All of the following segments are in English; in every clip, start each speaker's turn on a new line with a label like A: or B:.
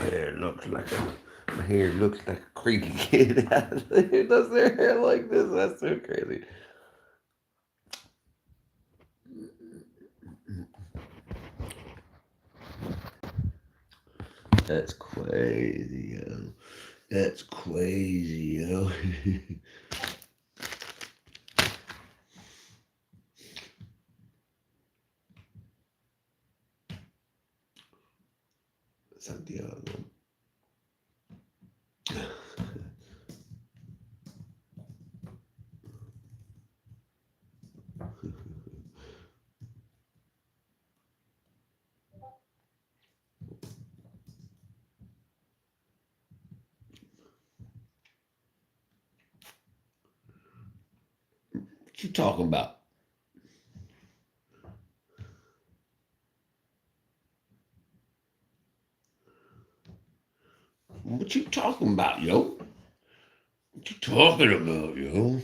A: my hair looks like a creepy kid. Who does their hair like this? That's so crazy. That's crazy, yo. That's crazy, yo. Santiago. What you talking about? What you talking about, yo? What you talking about, yo?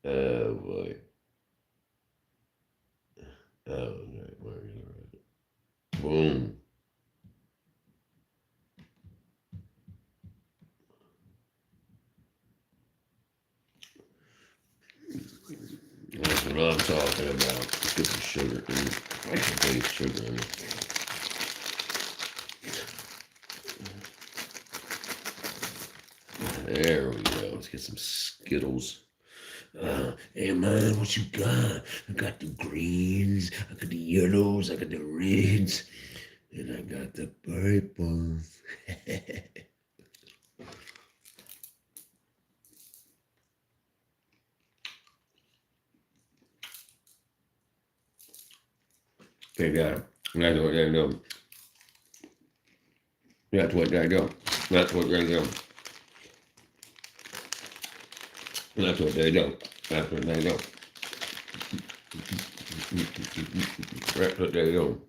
A: Oh boy. Oh, right. Boom. That's what I'm talking about. Let's get some sugar in it. I should put sugar in it. There we go. Let's get some Skittles. Hey man, what you got? I got the greens, I got the yellows, I got the reds, and I got the purples. Okay, got it. That's what they do. That's what they do. That's what they do. That's what they do. That's what they do. That's what they do.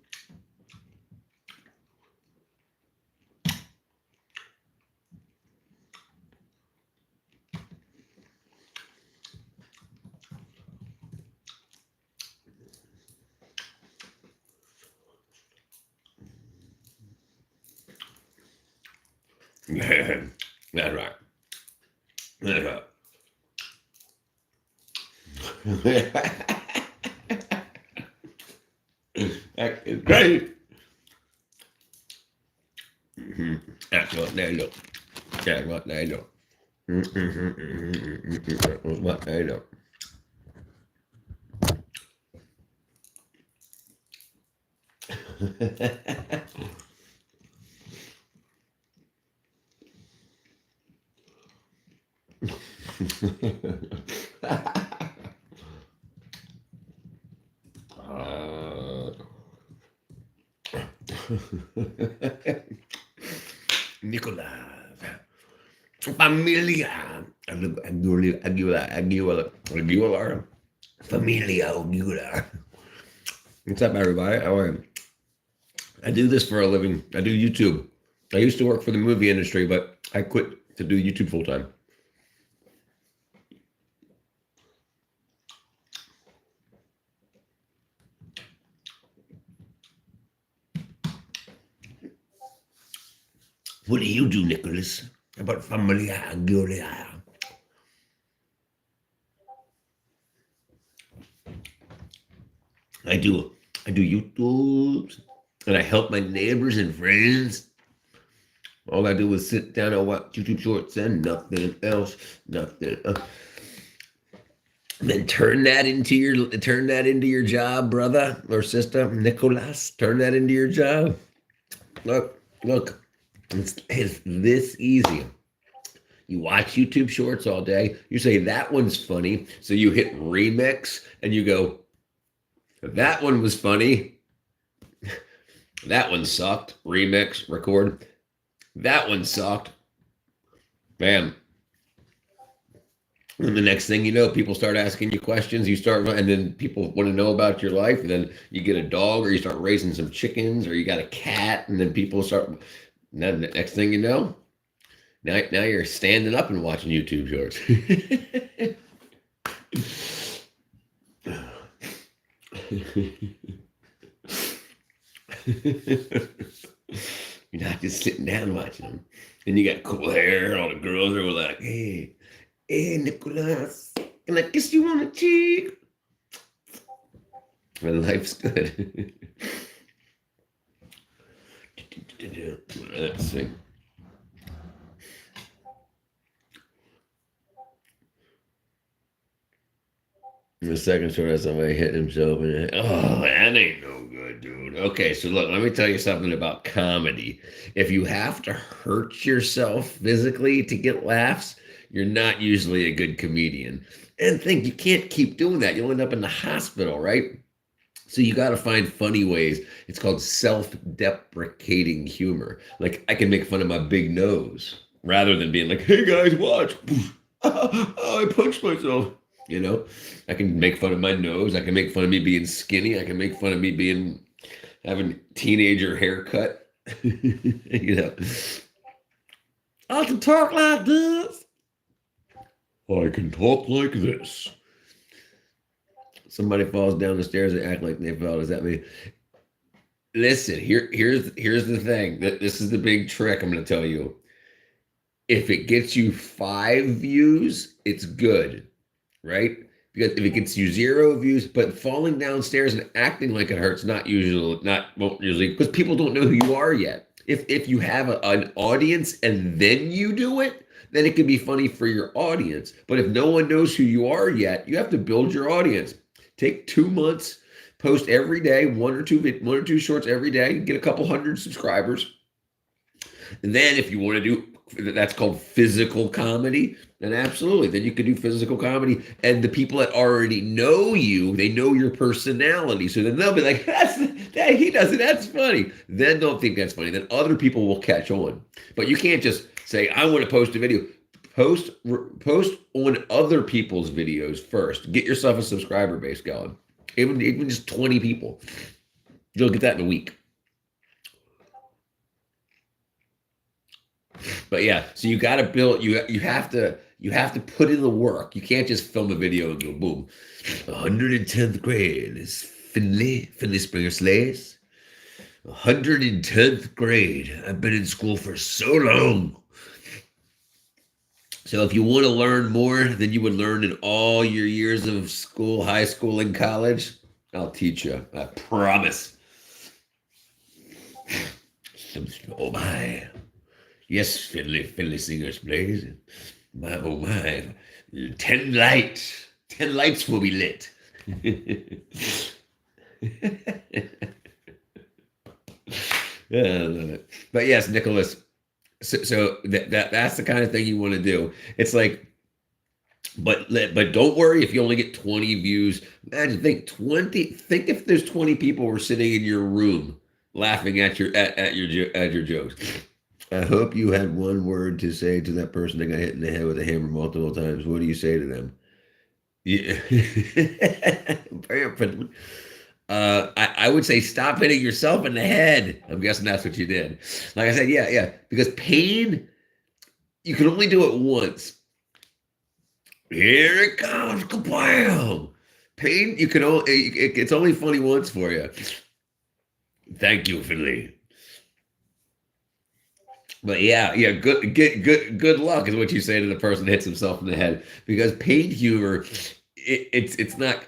A: Yeah, that's right. That's right. That is great. That's what they do. That's what they do. That's what they do. Nicolas. Familia. Aguilar. Familia Aguilar. What's up, everybody? How are you? I do this for a living. I do YouTube. I used to work for the movie industry, but I quit to do YouTube full time. What do you do, Nicholas? About Familia Aguilar? I do YouTube, and I help my neighbors and friends. All I do is sit down and watch YouTube shorts and nothing else, nothing. And then turn that into your job, brother or sister, Nicholas. Turn that into your job. Look, it's this easy. You watch YouTube shorts all day. You say that one's funny, so you hit remix and you go, that one was funny. That one sucked. Remix, record. That one sucked. Bam. And the next thing you know, people start asking you questions. You start, and then people want to know about your life. And then you get a dog, or you start raising some chickens, or you got a cat, and then people start. And then the next thing you know, now you're standing up and watching YouTube shorts. You're not just sitting down watching them. And you got cool hair, and all the girls are like, hey, Nicholas, can I kiss you on the cheek? Well, life's good. Let's see. The second story has somebody hit himself in the head. Oh, that ain't no good, dude. Okay, so look, let me tell you something about comedy. If you have to hurt yourself physically to get laughs, you're not usually a good comedian. And think, you can't keep doing that. You'll end up in the hospital, right? So you got to find funny ways. It's called self-deprecating humor. Like I can make fun of my big nose rather than being like, "Hey guys, watch! Oh, I punched myself." You know, I can make fun of my nose. I can make fun of me being skinny. I can make fun of me being having teenager haircut. You know, I can talk like this. I can talk like this. Somebody falls down the stairs and act like they fell. Does that mean? Listen, here's the thing. This is the big trick I'm going to tell you. If it gets you 5 views, it's good, right? Because if it gets you 0 views, but falling downstairs and acting like it hurts, won't usually, because people don't know who you are yet. If you have an audience and then you do it, then it can be funny for your audience. But if no one knows who you are yet, you have to build your audience. Take 2 months, post every day, one or two shorts every day, get a couple hundred subscribers. And then if you want to do, that's called physical comedy, then absolutely, then you could do physical comedy. And the people that already know you, they know your personality. So then they'll be like, he does it, that's funny. Then they'll think that's funny. Then other people will catch on. But you can't just say, I want to post a video. Post on other people's videos first. Get yourself a subscriber base going. Even just 20 people. You'll get that in a week. But yeah, so you got to build. You have to put in the work. You can't just film a video and go boom. 110th grade is Finley Springer Slays. 110th grade. I've been in school for so long. So if you want to learn more than you would learn in all your years of school, high school, and college, I'll teach you. I promise. Oh my. Yes, Finley Singers plays. My, oh my. 10 lights. 10 lights will be lit. Yeah, I love it. But yes, Nicholas. So that's the kind of thing you want to do. It's like, but don't worry if you only get 20 views. Imagine, think if there's 20 people were sitting in your room laughing at your jokes. I hope you had one word to say to that person that got hit in the head with a hammer multiple times. What do you say to them? Yeah. I would say stop hitting yourself in the head. I'm guessing that's what you did. Like I said, yeah. Because pain, you can only do it once. Here it comes, kablam! Pain, it's only funny once for you. Thank you, Finley. But yeah, good luck is what you say to the person that hits himself in the head. Because pain humor, it's not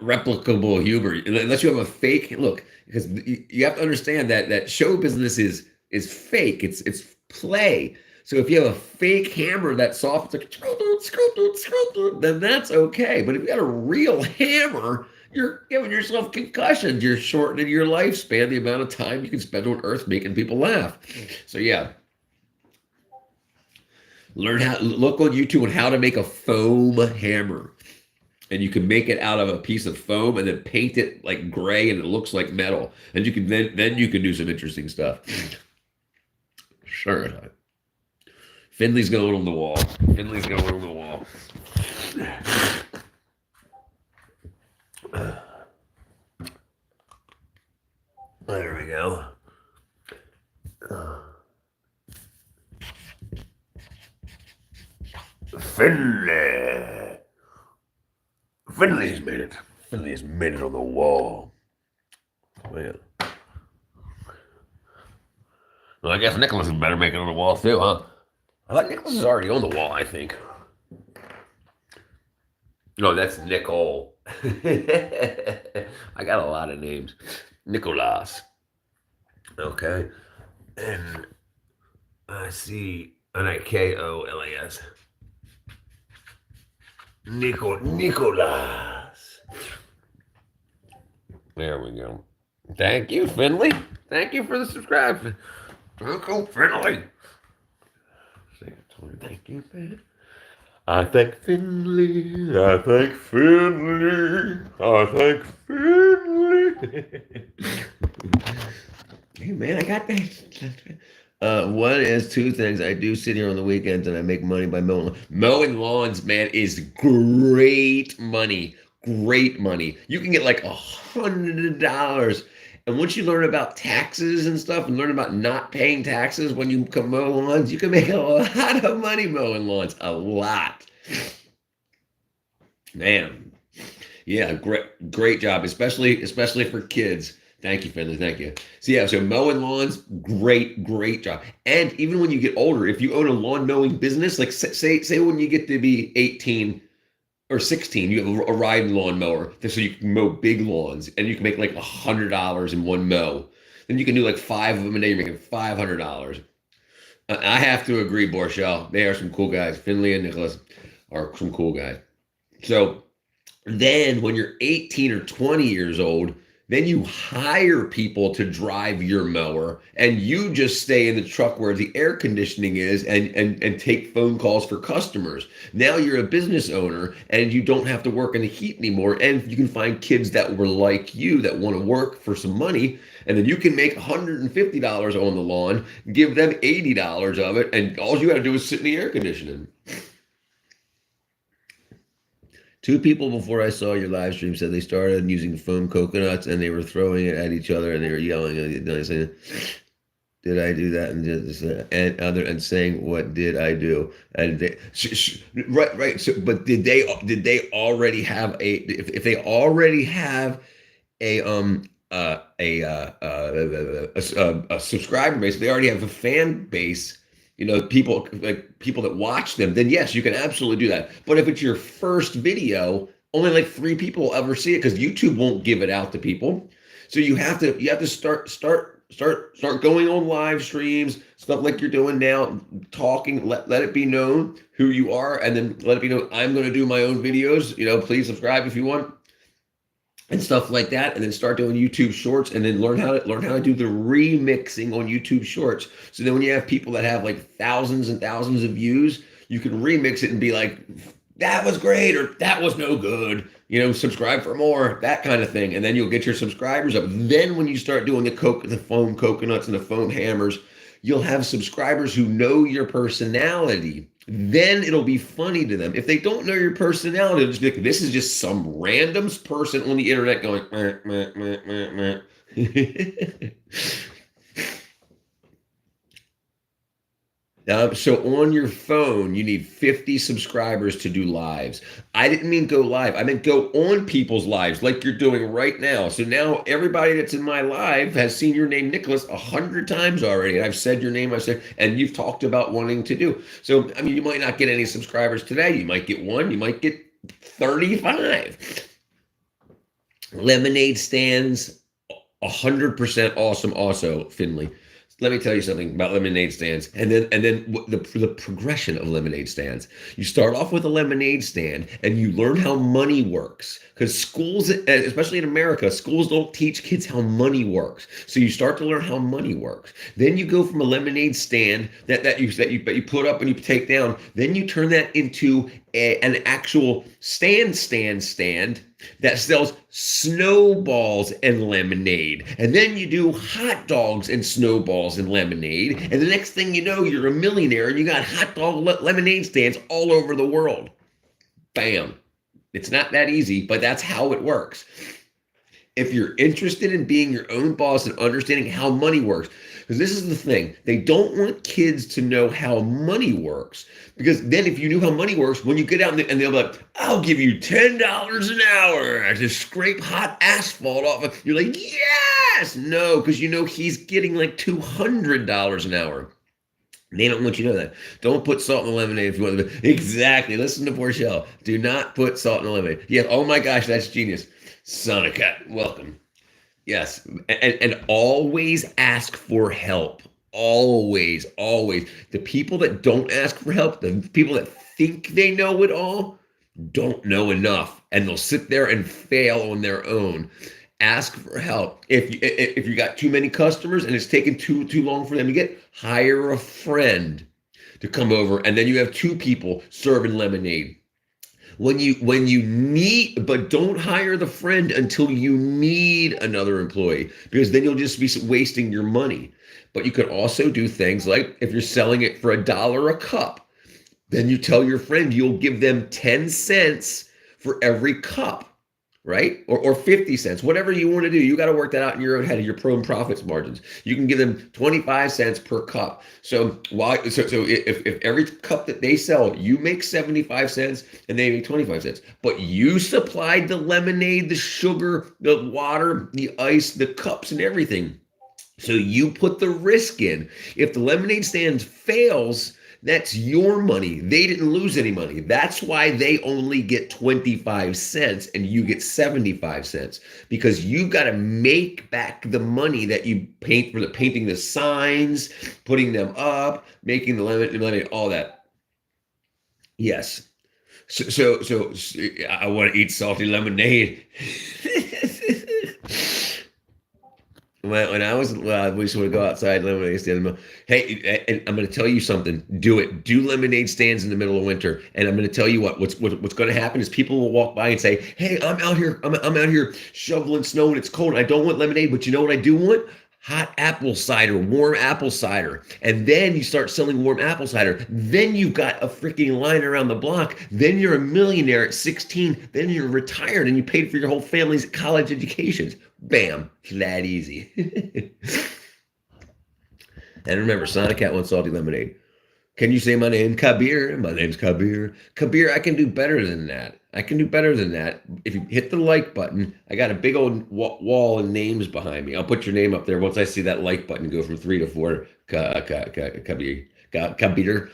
A: replicable humor unless you have a fake look. Because you have to understand that show business is fake. It's play. So if you have a fake hammer that's soft, it's like, then that's okay. But if you got a real hammer, you're giving yourself concussions. You're shortening your lifespan, the amount of time you can spend on Earth making people laugh. So yeah, look on YouTube on how to make a foam hammer. And you can make it out of a piece of foam and then paint it like gray and it looks like metal. And you can then you can do some interesting stuff. Sure. Finley's going on the wall. Finley's going on the wall. There we go. Finley's made it. Finley has made it on the wall. Man. Well, I guess Nicholas had better make it on the wall too, huh? I thought Nicholas is already on the wall, I think. No, that's Nicole. I got a lot of names. Nicolas. Okay. And I see Nicolas. Nicolas. There we go. Thank you, Finley. Thank you for the subscribe. Uncle Finley. Thank you, Finley. I thank Finley. I thank Finley. I thank Finley. Hey, man, I got that. One is two things. I do sit here on the weekends and I make money by mowing. Mowing lawns, man, is great money. Great money. You can get like $100. And once you learn about taxes and stuff and learn about not paying taxes when you come mow lawns, you can make a lot of money mowing lawns. A lot. Man. Yeah, great job, especially for kids. Thank you, Finley. Thank you. So yeah, so mowing lawns, great job. And even when you get older, if you own a lawn mowing business, like say when you get to be 18 or 16, you have a riding lawn mower, so you can mow big lawns, and you can make like $100 in one mow. Then you can do like 5 of them a day. You're making $500. I have to agree, Borchell. They are some cool guys. Finley and Nicholas are some cool guys. So then when you're 18 or 20 years old, then you hire people to drive your mower, and you just stay in the truck where the air conditioning is and take phone calls for customers. Now you're a business owner and you don't have to work in the heat anymore. And you can find kids that were like you that want to work for some money. And then you can make $150 on the lawn, give them $80 of it. And all you got to do is sit in the air conditioning. 2 people before I saw your live stream said they started using foam coconuts and they were throwing it at each other and they were yelling and saying, "Did I do that?" And saying, "What did I do?" And they, right. So, but did they already have a? If they already have a subscriber base, they already have a fan base. People that watch them, then yes, you can absolutely do that. But if it's your first video, only like 3 people will ever see it because YouTube won't give it out to people. So you have to start going on live streams, stuff like you're doing now, talking, let it be known who you are, and then let it be known I'm going to do my own videos. Please subscribe if you want. And stuff like that, and then start doing YouTube Shorts, and then learn how to do the remixing on YouTube Shorts. So then when you have people that have like thousands and thousands of views, you can remix it and be like, "That was great," or "That was no good." Subscribe for more, that kind of thing, and then you'll get your subscribers up. Then when you start doing the foam coconuts and the foam hammers, you'll have subscribers who know your personality. Then it'll be funny to them. If they don't know your personality, they'll just be like, "This is just some random person on the internet going, meh, meh, meh, meh." So on your phone, you need 50 subscribers to do lives. I didn't mean go live. I meant go on people's lives like you're doing right now. So now everybody that's in my live has seen your name, Nicholas, 100 times already. And I've said your name, and you've talked about wanting to do. So, you might not get any subscribers today. You might get 1, you might get 35. Lemonade stands, 100% awesome also, Finley. Let me tell you something about lemonade stands, and then the progression of lemonade stands. You start off with a lemonade stand, and you learn how money works. Because schools, especially in America, schools don't teach kids how money works. So you start to learn how money works. Then you go from a lemonade stand that you put up and you take down. Then you turn that into an actual stand that sells snowballs and lemonade. And then you do hot dogs and snowballs and lemonade. And the next thing you know, you're a millionaire and you got hot dog lemonade stands all over the world. Bam. It's not that easy, but that's how it works. If you're interested in being your own boss and understanding how money works. Because this is the thing. They don't want kids to know how money works. Because then if you knew how money works, when you get out and they'll be like, I'll give you $10 an hour to scrape hot asphalt off of, you're like, yes! No, because you know he's getting like $200 an hour. They don't want you to know that. Don't put salt in the lemonade if you want to. Exactly. Listen to Porchel. Do not put salt in the lemonade. Yeah. Oh my gosh, that's genius. Sonica, welcome. Yes. And always ask for help. Always, always. The people that don't ask for help, the people that think they know it all, don't know enough. And they'll sit there and fail on their own. Ask for help. If you got too many customers and it's taken too long for them to get, hire a friend to come over, and then you have two people serving lemonade. When you need, but don't hire the friend until you need another employee, because then you'll just be wasting your money. But you could also do things like, if you're selling it for $1 a cup, then you tell your friend you'll give them 10 cents for every cup. Right? Or 50 cents, whatever you want to do. You got to work that out in your own head, your pro and profits margins. You can give them 25 cents per cup. So if every cup that they sell, you make 75 cents and they make 25 cents, but you supplied the lemonade, the sugar, the water, the ice, the cups and everything. So you put the risk in. If the lemonade stand fails, that's your money. They didn't lose any money. That's why they only get 25 cents and you get 75 cents, because you've got to make back the money that you paint for the painting the signs, putting them up, making the lemonade, all that. Yes. So I want to eat salty lemonade. When I was, we used to go outside lemonade stand. Hey, and I'm going to tell you something. Do it. Do lemonade stands in the middle of winter. And I'm going to tell you what's going to happen is people will walk by and say, "Hey, I'm out here shoveling snow and it's cold. I don't want lemonade, but you know what I do want? Hot apple cider, warm apple cider." And then you start selling warm apple cider. Then you've got a freaking line around the block. Then you're a millionaire at 16. Then you're retired and you paid for your whole family's college educations. Bam, that easy. And remember, Sonic Cat wants salty lemonade. Can you say my name? Kabir. My name's Kabir. Kabir, I can do better than that. I can do better than that. If you hit the like button, I got a big old wall of names behind me. I'll put your name up there once I see that like button go from 3 to 4. Kabir. Kabir.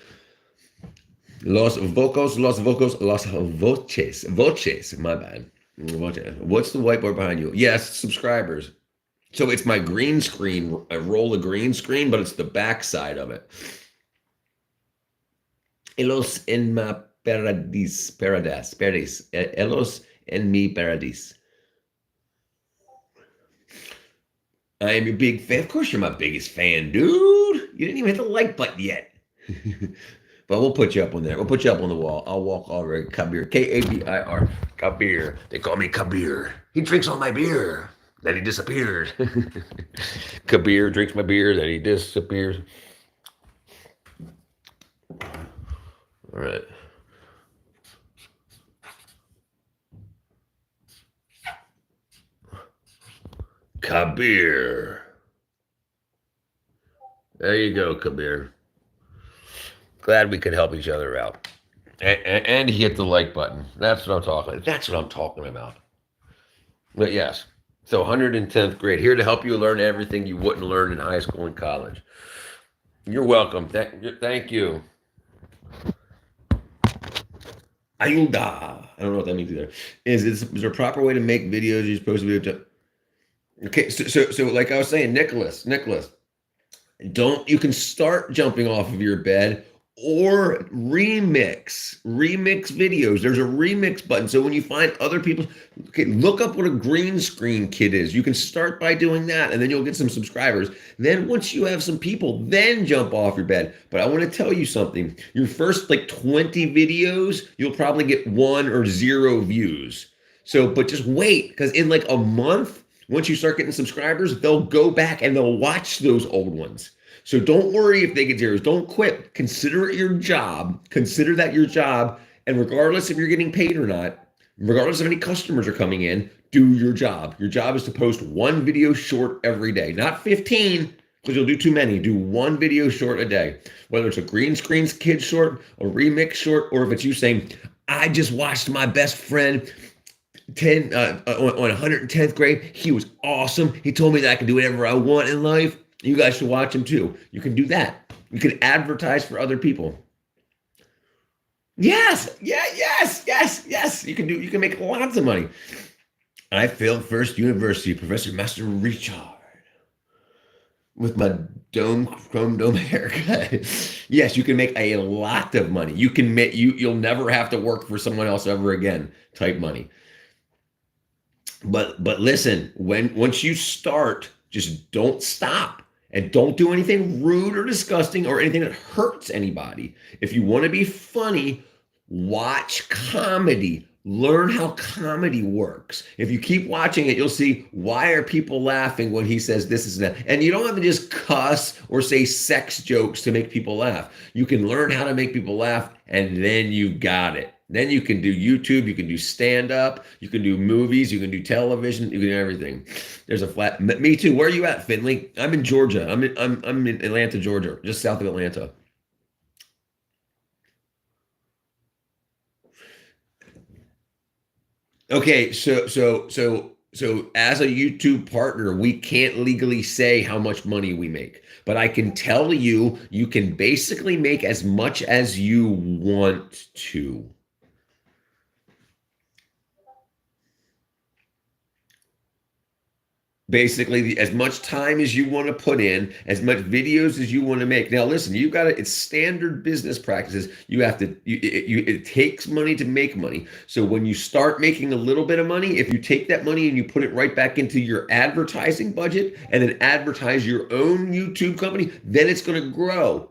A: Los vocos, los voces. Voces, my bad. What's the whiteboard behind you? Yes, subscribers. So it's my green screen. I roll a green screen, but it's the back side of it. Elos en mi paradis. Elos en mi paradis. I am your big fan. Of course, you're my biggest fan, dude. You didn't even hit the like button yet. But we'll put you up on there. We'll put you up on the wall. I'll walk over. Kabir. Kabir. Kabir. They call me Kabir. He drinks all my beer. Then he disappeared. Kabir drinks my beer. Then he disappears. All right. Kabir. There you go, Kabir. Glad we could help each other out. And he hit the like button. That's what I'm talking about. That's what I'm talking about. But yes, so 110th grade, here to help you learn everything you wouldn't learn in high school and college. You're welcome. Thank you. Ayuda. I don't know what that means either. Is there a proper way to make videos you're supposed to be able to? Okay, so like I was saying, Nicholas, you can start jumping off of your bed or remix videos. There's a remix button. So when you find other people, okay, look up what a green screen kid is. You can start by doing that and then you'll get some subscribers. Then once you have some people, then jump off your bed. But I want to tell you something. Your first like 20 videos, you'll probably get 1 or 0 views. So, but just wait, because in like a month, once you start getting subscribers, they'll go back and they'll watch those old ones. So don't worry if they get zeros. Don't quit. Consider it your job. Consider that your job. And regardless if you're getting paid or not, regardless of any customers are coming in, do your job. Your job is to post 1 video short every day. Not 15, because you'll do too many. Do one video short a day, whether it's a green screens kid short, a remix short, or if it's you saying, I just watched my best friend 110th grade. He was awesome. He told me that I can do whatever I want in life. You guys should watch him too. You can do that. You can advertise for other people. Yes, yeah, yes. You can make lots of money. I failed first university, Professor Master Richard, with my chrome dome haircut. Yes, you can make a lot of money. You can make you'll never have to work for someone else ever again. Type money. But listen, once you start, just don't stop. And don't do anything rude or disgusting or anything that hurts anybody. If you want to be funny, watch comedy. Learn how comedy works. If you keep watching it, you'll see, why are people laughing when he says this is that. And you don't have to just cuss or say sex jokes to make people laugh. You can learn how to make people laugh, and then you got it. Then you can do YouTube, you can do stand-up, you can do movies, you can do television, you can do everything. There's a flat. Me too. Where are you at, Finley? I'm in Georgia. I'm in Atlanta, Georgia, just south of Atlanta. Okay, so as a YouTube partner, we can't legally say how much money we make, but I can tell you, you can basically make as much as you want to. Basically, as much time as you want to put in, as much videos as you want to make. Now, listen, you got to, it's standard business practices. You have to, it takes money to make money. So when you start making a little bit of money, if you take that money and you put it right back into your advertising budget and then advertise your own YouTube company, then it's going to grow.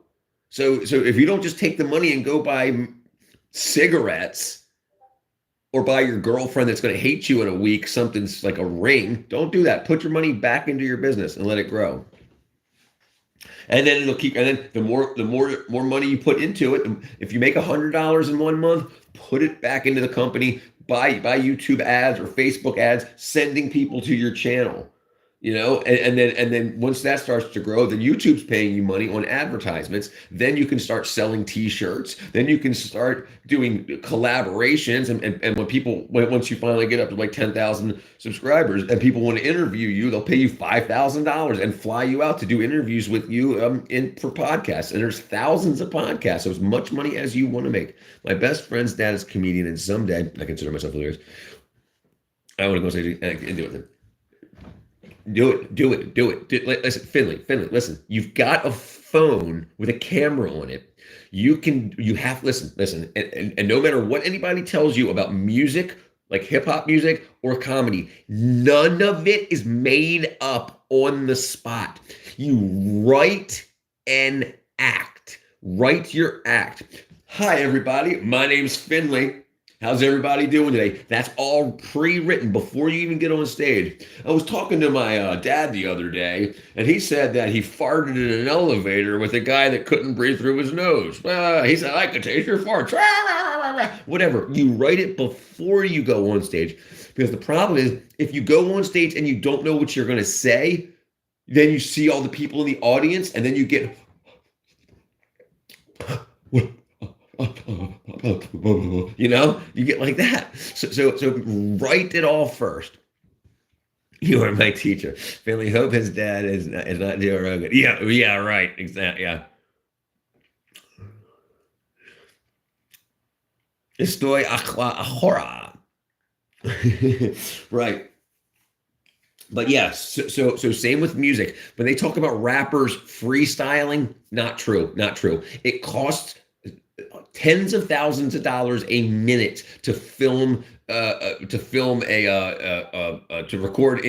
A: So if you don't just take the money and go buy cigarettes, or buy your girlfriend that's going to hate you in a week, something's like a ring. Don't do that. Put your money back into your business and let it grow. And then it'll keep, and then the more money you put into it, if you make $100 in 1 month, put it back into the company, buy YouTube ads or Facebook ads, sending people to your channel. You know, and then once that starts to grow, then YouTube's paying you money on advertisements. Then you can start selling T-shirts. Then you can start doing collaborations. And once you finally get up to like 10,000 subscribers and people want to interview you, they'll pay you $5,000 and fly you out to do interviews with you for podcasts. And there's thousands of podcasts. So as much money as you want to make. My best friend's dad is a comedian, and someday I consider myself hilarious. I want to go say and do it. Do it. Listen, Finley, listen, you've got a phone with a camera on it. You have, listen, and no matter what anybody tells you about music, like hip hop music or comedy, none of it is made up on the spot. You write and act. Write your act. Hi, everybody. My name's Finley. How's everybody doing today? That's all pre-written before you even get on stage. I was talking to my dad the other day, and he said that he farted in an elevator with a guy that couldn't breathe through his nose. He said, I could taste your farts. Whatever. You write it before you go on stage. Because the problem is, if you go on stage and you don't know what you're going to say, then you see all the people in the audience, and then you get... You know, you get like that. So write it all first. You are my teacher. Finley, hope his dad is not Joe Rogan. Yeah, right. Exactly. Yeah. Estoy ahora. Right. But yes, so same with music. When they talk about rappers freestyling, not true. It costs tens of thousands of dollars a minute to film to record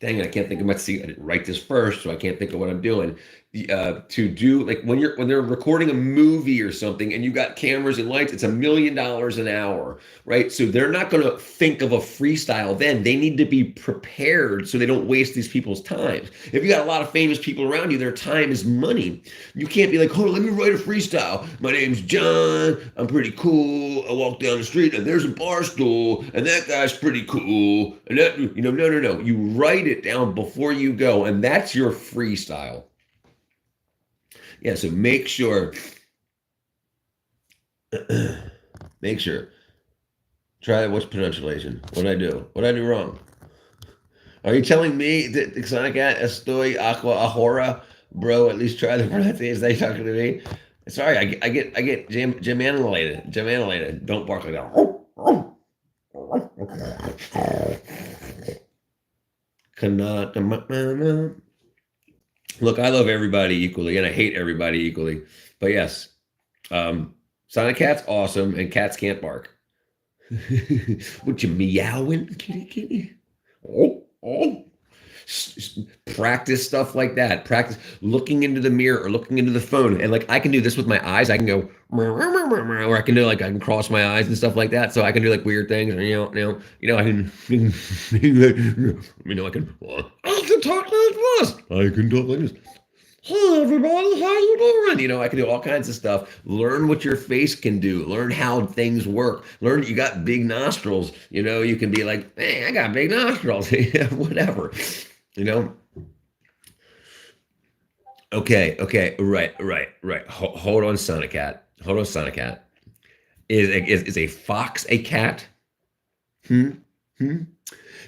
A: dang it, I can't think of much. See, I didn't write this first, so I can't think of what I'm doing. to do like when they're recording a movie or something and you got cameras and lights, it's $1 million an hour, right? So they're not going to think of a freestyle then. They need to be prepared so they don't waste these people's time. If you got a lot of famous people around you, their time is money. You can't be like, oh, let me write a freestyle. My name's John. I'm pretty cool. I walk down the street and there's a bar stool and that guy's pretty cool. And that, no. You write it down before you go, and that's your freestyle. Yeah, so make sure, try what's pronunciation? What'd I do? What'd I do wrong? Are you telling me that Sonic estoy aqua ahora? Bro, at least try the pronunciation. Are you talking to me? Sorry, I get Jam-anulated. Don't bark like that. Look, I love everybody equally, and I hate everybody equally. But yes, Sonic Cat's awesome, and cats can't bark. What you meowing, kitty? Oh. Practice stuff like that. Practice looking into the mirror or looking into the phone, and like I can do this with my eyes. I can go, or I can do like I can cross my eyes and stuff like that. So I can do like weird things. I can, I can talk like this. I can talk like this. Hey everybody, how you doing? I can do all kinds of stuff. Learn what your face can do. Learn how things work. Learn you got big nostrils. You can be like, hey, I got big nostrils. Whatever. Okay. Right. Hold on, Sonic Cat. Is a fox a cat? Then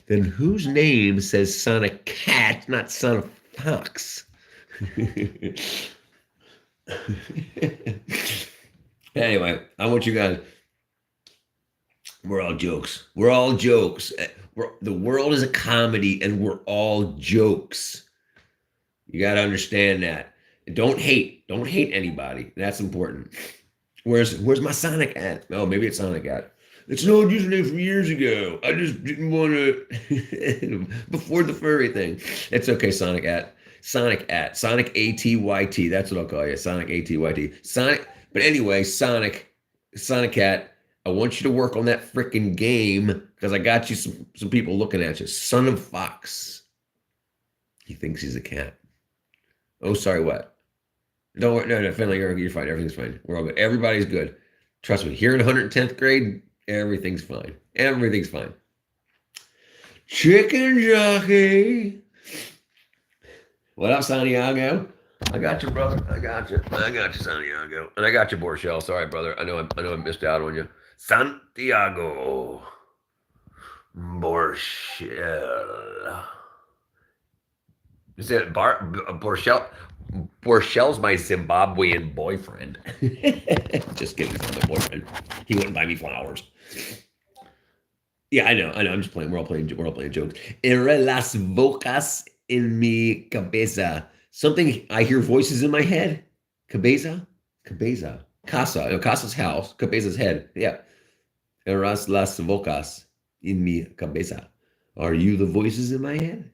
A: whose name says Sonic Cat, not Sonic Fox? Anyway, I want you guys. We're all jokes. The world is a comedy, and we're all jokes. You got to understand that. Don't hate anybody. That's important. Where's my Sonic at? Oh, maybe it's Sonic at. It's an old username from years ago. I just didn't want to before the furry thing. It's okay, Sonic at Atyt. That's what I'll call you, Sonic Atyt. Sonic. But anyway, Sonic Cat. I want you to work on that freaking game because I got you some people looking at you. Son of Fox. He thinks he's a cat. Oh, sorry, what? Don't worry. No, Finley, you're fine. Everything's fine. We're all good. Everybody's good. Trust me. Here in 110th grade, everything's fine. Chicken jockey. What up, Santiago? I got you, brother. I got you, Santiago. And I got you, Borchell. Sorry, brother. I know I missed out on you. Santiago. Borchell. Is it Borchell? Borchell's my Zimbabwean boyfriend. Just kidding, he's my boyfriend. He wouldn't buy me flowers. Yeah, I know. I'm just playing. We're all playing jokes. Era las bocas en mi cabeza. Something, I hear voices in my head. Cabeza. Casa. Casa's house. Cabeza's head. Yeah. Eras las bocas en mi cabeza. Are you the voices in my head?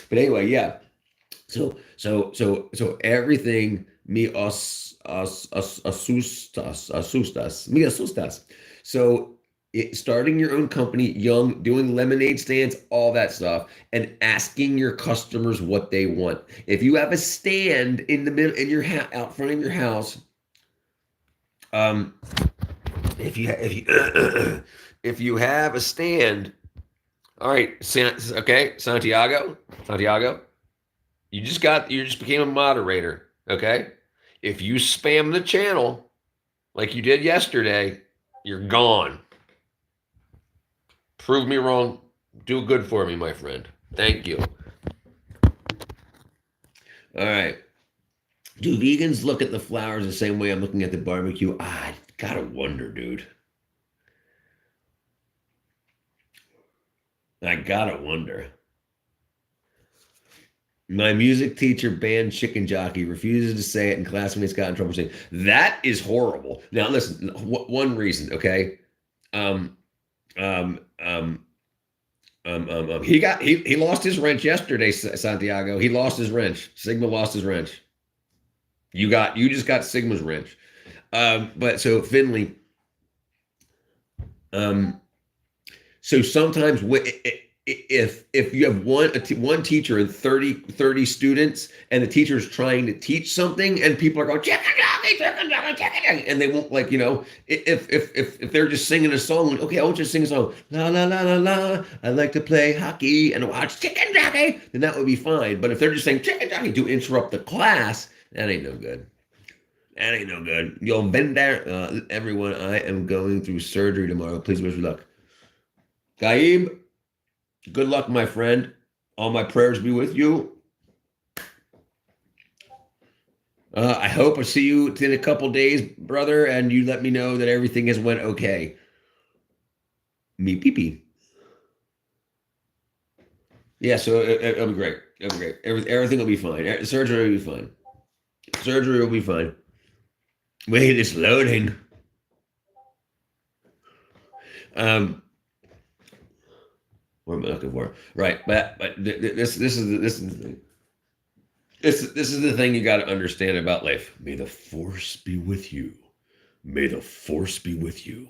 A: But anyway, yeah. So everything me asustas. So starting your own company, young, doing lemonade stands, all that stuff, and asking your customers what they want. If you have a stand in the middle in your out front of your house, if you have a stand, all right, okay, Santiago, you just became a moderator, okay? If you spam the channel like you did yesterday, you're gone. Prove me wrong. Do good for me, my friend. Thank you. All right. Do vegans look at the flowers the same way I'm looking at the barbecue? I gotta wonder, dude. I gotta wonder. My music teacher banned chicken jockey, refuses to say it, and classmates got in trouble saying that is horrible. Now listen, one reason, okay? He lost his wrench yesterday, Santiago. He lost his wrench. Sigma lost his wrench. You just got Sigma's wrench. But so Finley, um, so sometimes if you have one teacher and 30 students, and the teacher is trying to teach something, and people are going chicken jockey, chicken jockey, chicken jockey, and they won't, like, if they're just singing a song, okay, I want you to sing a song, la la la la la, I like to play hockey and watch chicken jockey, then that would be fine. But if they're just saying chicken jockey to interrupt the class, that ain't no good. That ain't no good. You'll bend there. Everyone, I am going through surgery tomorrow. Please wish me luck. Gaib, good luck, my friend. All my prayers be with you. I hope I see you in a couple days, brother, and you let me know that everything has went okay. Me pee-pee. Yeah, so it'll be great. It'll be great. Everything will be fine. Surgery will be fine. Surgery will be fine. Wait, it's loading. What am I looking for? Right, but this is the thing. This is the thing you got to understand about life. May the force be with you. May the force be with you,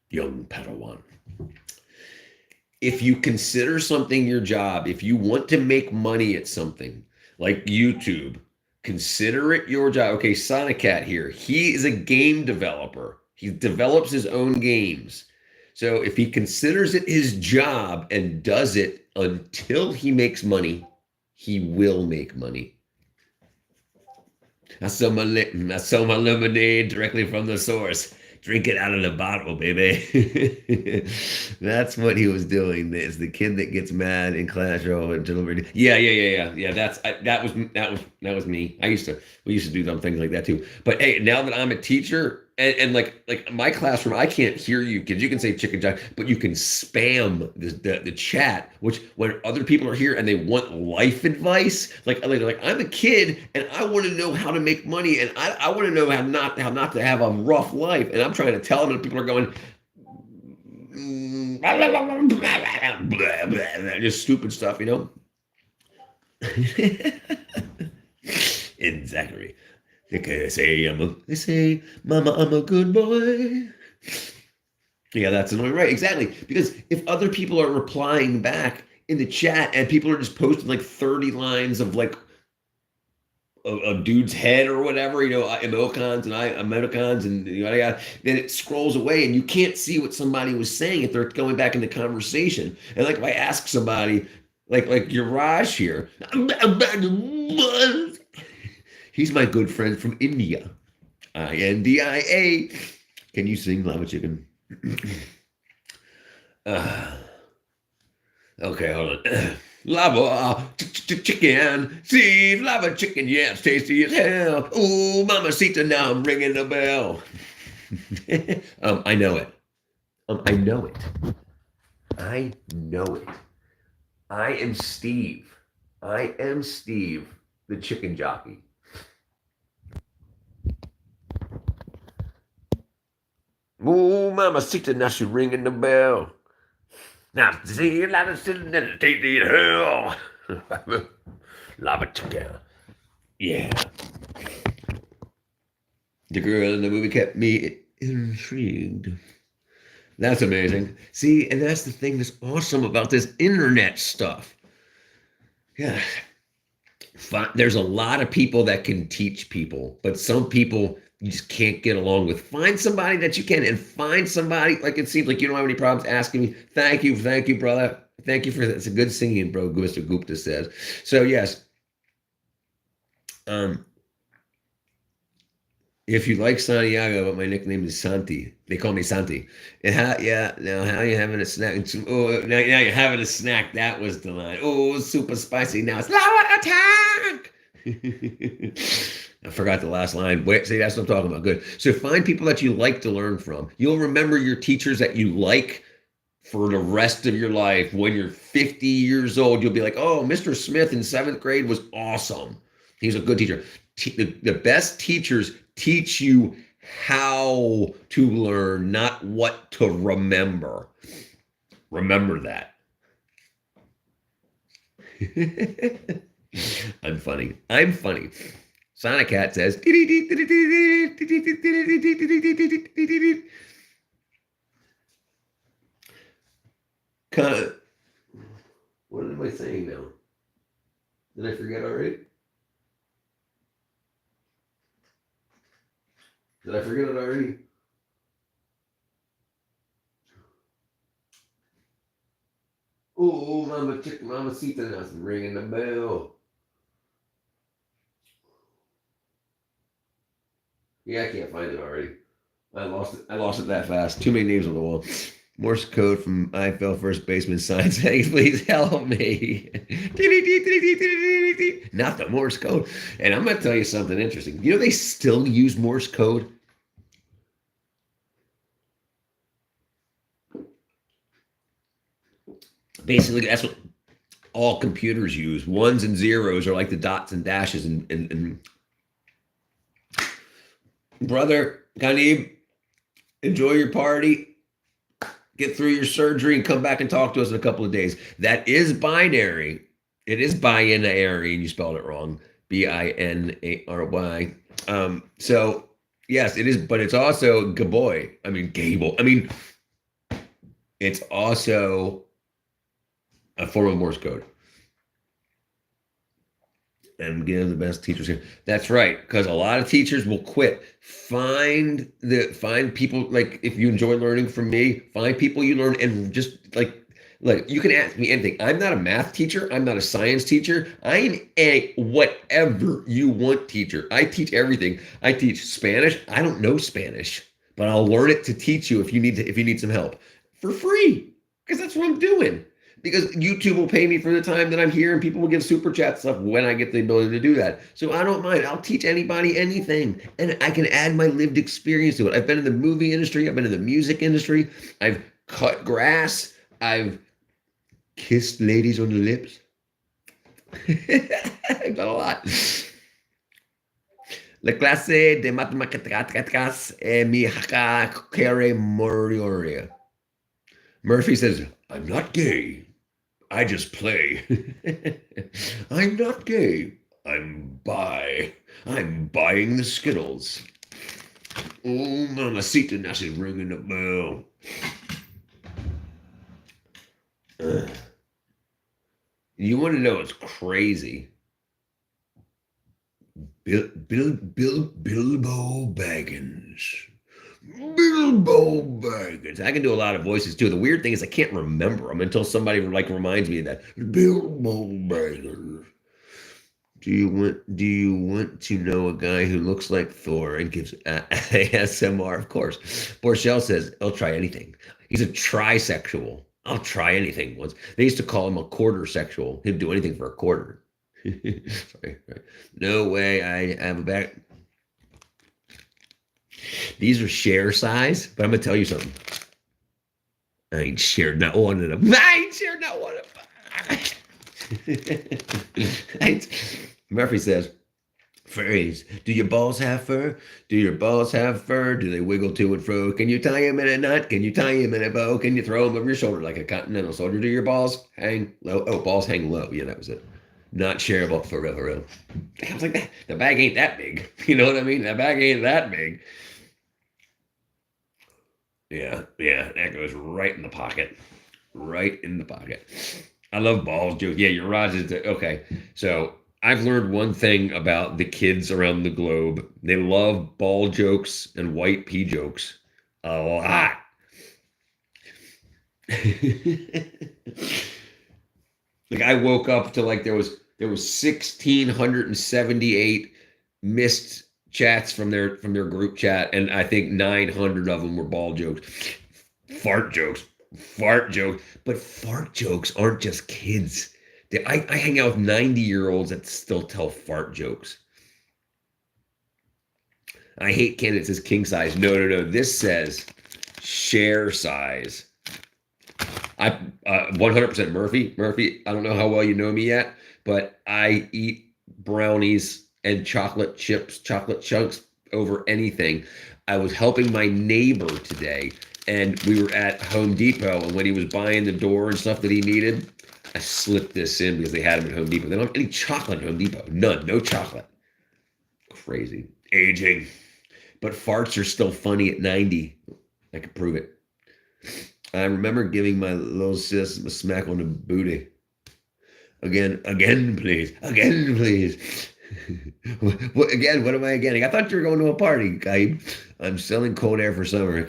A: young Padawan. If you consider something your job, if you want to make money at something like YouTube, consider it your job. Okay, Sonic Cat here. He is a game developer. He develops his own games. So if he considers it his job and does it until he makes money, he will make money. I sell my lemonade directly from the source. Drink it out of the bottle, baby. That's what he was doing. It's the kid that gets mad in Clash Royale and delivered. Yeah. That was me. We used to do dumb things like that too. But hey, now that I'm a teacher, and like my classroom, I can't hear you kids. You can say chicken jock, but you can spam the chat, which when other people are here and they want life advice, like I'm a kid and I want to know how to make money, and I want to know how not to have a rough life, and I'm trying to tell them, and people are going just stupid stuff, Exactly. They say, Mama, I'm a good boy. Yeah, that's annoying, right? Exactly. Because if other people are replying back in the chat and people are just posting like 30 lines of like a dude's head or whatever, emoticons and then it scrolls away and you can't see what somebody was saying if they're going back in the conversation. And like if I ask somebody, like Uraj here, he's my good friend from India. India. Can you sing Lava Chicken? Okay, hold on. Lava chicken, see lava chicken, yeah, it's tasty as hell. Ooh, mamacita, now I'm ringing the bell. I know it. I know it. I know it. I am Steve. I am Steve, the chicken jockey. Ooh, mamacita, now she's ringing the bell. Now, see, lava chicken, tasty as hell. Lava chicken. Yeah. The girl in the movie kept me intrigued. That's amazing. See, and that's the thing that's awesome about this internet stuff. Yeah. There's a lot of people that can teach people, but some people you just can't get along with. Find somebody that you can, and find somebody, like it seems like you don't have any problems asking me. Thank you, brother. Thank you for that. It's a good singing, bro, Mr. Gupta says. So yes. If you like Santiago, but my nickname is Santi. They call me Santi. And how you having a snack? Oh, now you're having a snack. That was the line. Oh, super spicy. Now it's lava attack. I forgot the last line. Wait, see, that's what I'm talking about. Good. So find people that you like to learn from. You'll remember your teachers that you like for the rest of your life. When you're 50 years old, you'll be like, oh, Mr. Smith in 7th grade was awesome. He's a good teacher. The best teachers teach you how to learn, not what to remember. Remember that. I'm funny. I'm funny. Sonic Cat says, what am I saying now? Did I forget already? Did I forget it already? Oh, Mama Chick, Mama Sita now ringing the bell. Yeah, I can't find it already. I lost it. I lost it that fast. Too many names on the wall. Morse code from IFL first baseman sign saying, please help me. Not the Morse code. And I'm going to tell you something interesting. You know, they still use Morse code. Basically, that's what all computers use. Ones and zeros are like the dots and dashes. And brother, Ghanib, enjoy your party. Get through your surgery and come back and talk to us in a couple of days. That is binary. It is binary, and you spelled it wrong. Binary. So yes, it is, but it's also Gaboy. I mean Gable. I mean, it's also a form of Morse code. And give the best teachers here. That's right, because a lot of teachers will quit. Find people, like, if you enjoy learning from me, find people you learn and just like you can ask me anything. I'm not a math teacher. I'm not a science teacher. I'm a whatever you want teacher. I teach everything. I teach Spanish. I don't know Spanish, but I'll learn it to teach you if you need some help for free, because that's what I'm doing. Because YouTube will pay me for the time that I'm here, and people will give super chat stuff when I get the ability to do that. So I don't mind. I'll teach anybody anything, and I can add my lived experience to it. I've been in the movie industry. I've been in the music industry. I've cut grass. I've kissed ladies on the lips. I've done a lot. La clase de matemáticas mi haka kere morioria. Murphy says, I'm not gay. I just play. I'm not gay. I'm bi. I'm buying the Skittles. Oh, Mamacita, now she's ringing the bell. You want to know what's crazy? Bilbo Baggins. Bilbo Baggins. I can do a lot of voices too. The weird thing is I can't remember them until somebody like reminds me of that. Bilbo Baggins. Do you want to know a guy who looks like Thor and gives ASMR? Of course. Borchell says he'll try anything. He's a trisexual. I'll try anything once. They used to call him a quarter sexual. He'd do anything for a quarter. Sorry. No way. I have a back. These are share size, but I'm gonna tell you something. I ain't shared not one of them. I ain't shared not one of them. Murphy says, phrase, do your balls have fur? Do your balls have fur? Do they wiggle to and fro? Can you tie them in a knot? Can you tie them in a bow? Can you throw them over your shoulder like a continental soldier? Do your balls hang low? Oh, balls hang low. Yeah, that was it. Not shareable for real. I was like, that. The bag ain't that big. You know what I mean? The bag ain't that big. Yeah, that goes right in the pocket. Right in the pocket. I love balls jokes. Yeah, your Raj is okay. So I've learned one thing about the kids around the globe. They love ball jokes and white pea jokes a lot. Like I woke up to like there was 1,678 missed chats from their group chat, and I think 900 of them were ball jokes. Fart jokes. But fart jokes aren't just kids. I hang out with 90-year-olds that still tell fart jokes. I hate Ken. It says king size. No. This says share size. I 100% Murphy. I don't know how well you know me yet, but I eat brownies and chocolate chips, chocolate chunks over anything. I was helping my neighbor today and we were at Home Depot, and when he was buying the door and stuff that he needed, I slipped this in because they had them at Home Depot. They don't have any chocolate at Home Depot. None. No chocolate. Crazy. Aging. But farts are still funny at 90. I can prove it. I remember giving my little sis a smack on the booty. Again, please. Again, please. What am I getting? I thought you were going to a party, Gabe. I'm selling cold air for summer.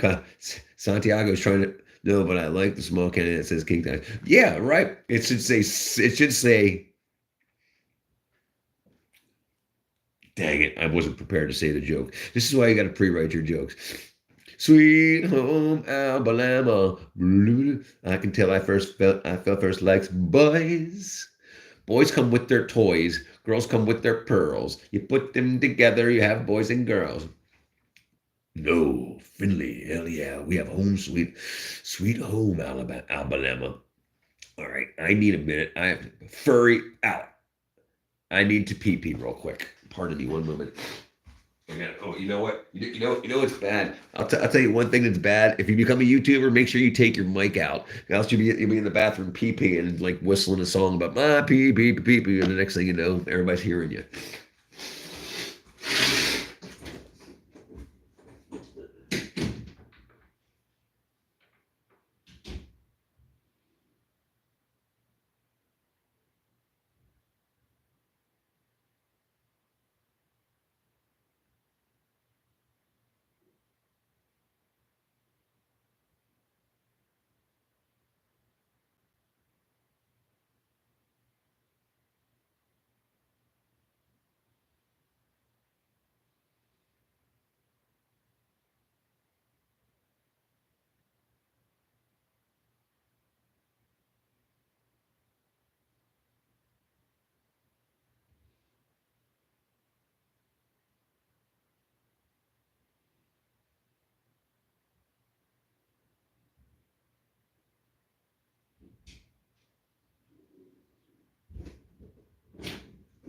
A: Santiago's trying to. No, but I like the small can that says King Time. Yeah, right. It should say. It should say. Dang it! I wasn't prepared to say the joke. This is why you got to pre-write your jokes. Sweet home Alabama. I can tell I felt first likes boys. Boys come with their toys. Girls come with their pearls. You put them together, you have boys and girls. No, Finley, hell yeah. We have home sweet home Alabama. All right, I need a minute. I have to furry out. I need to pee real quick. Pardon me one moment. Oh, you know what? You know what's bad. I'll tell you one thing that's bad. If you become a YouTuber, make sure you take your mic out. Else you'll be in the bathroom pee and like whistling a song about my pee, and the next thing you know, everybody's hearing you.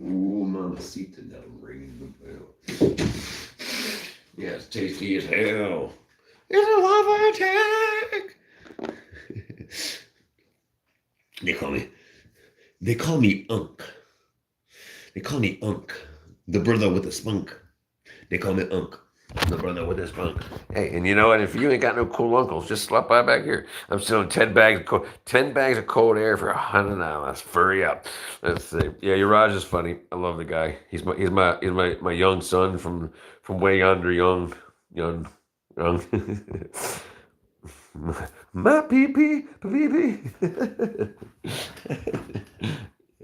A: Ooh, mamacita, now ringing the bell. Yeah, it's tasty as hell. It's a lava attack. They call me Unc. They call me Unc, the brother with the spunk. They call me Unc, the brother with the spunk. Hey, and you know what? If you ain't got no cool uncles, just stop by back here. I'm selling 10 bags of cold air for $100. Furry up. Let's see. Yeah, Uraj is funny. I love the guy. He's my young son from way yonder, young. My pee.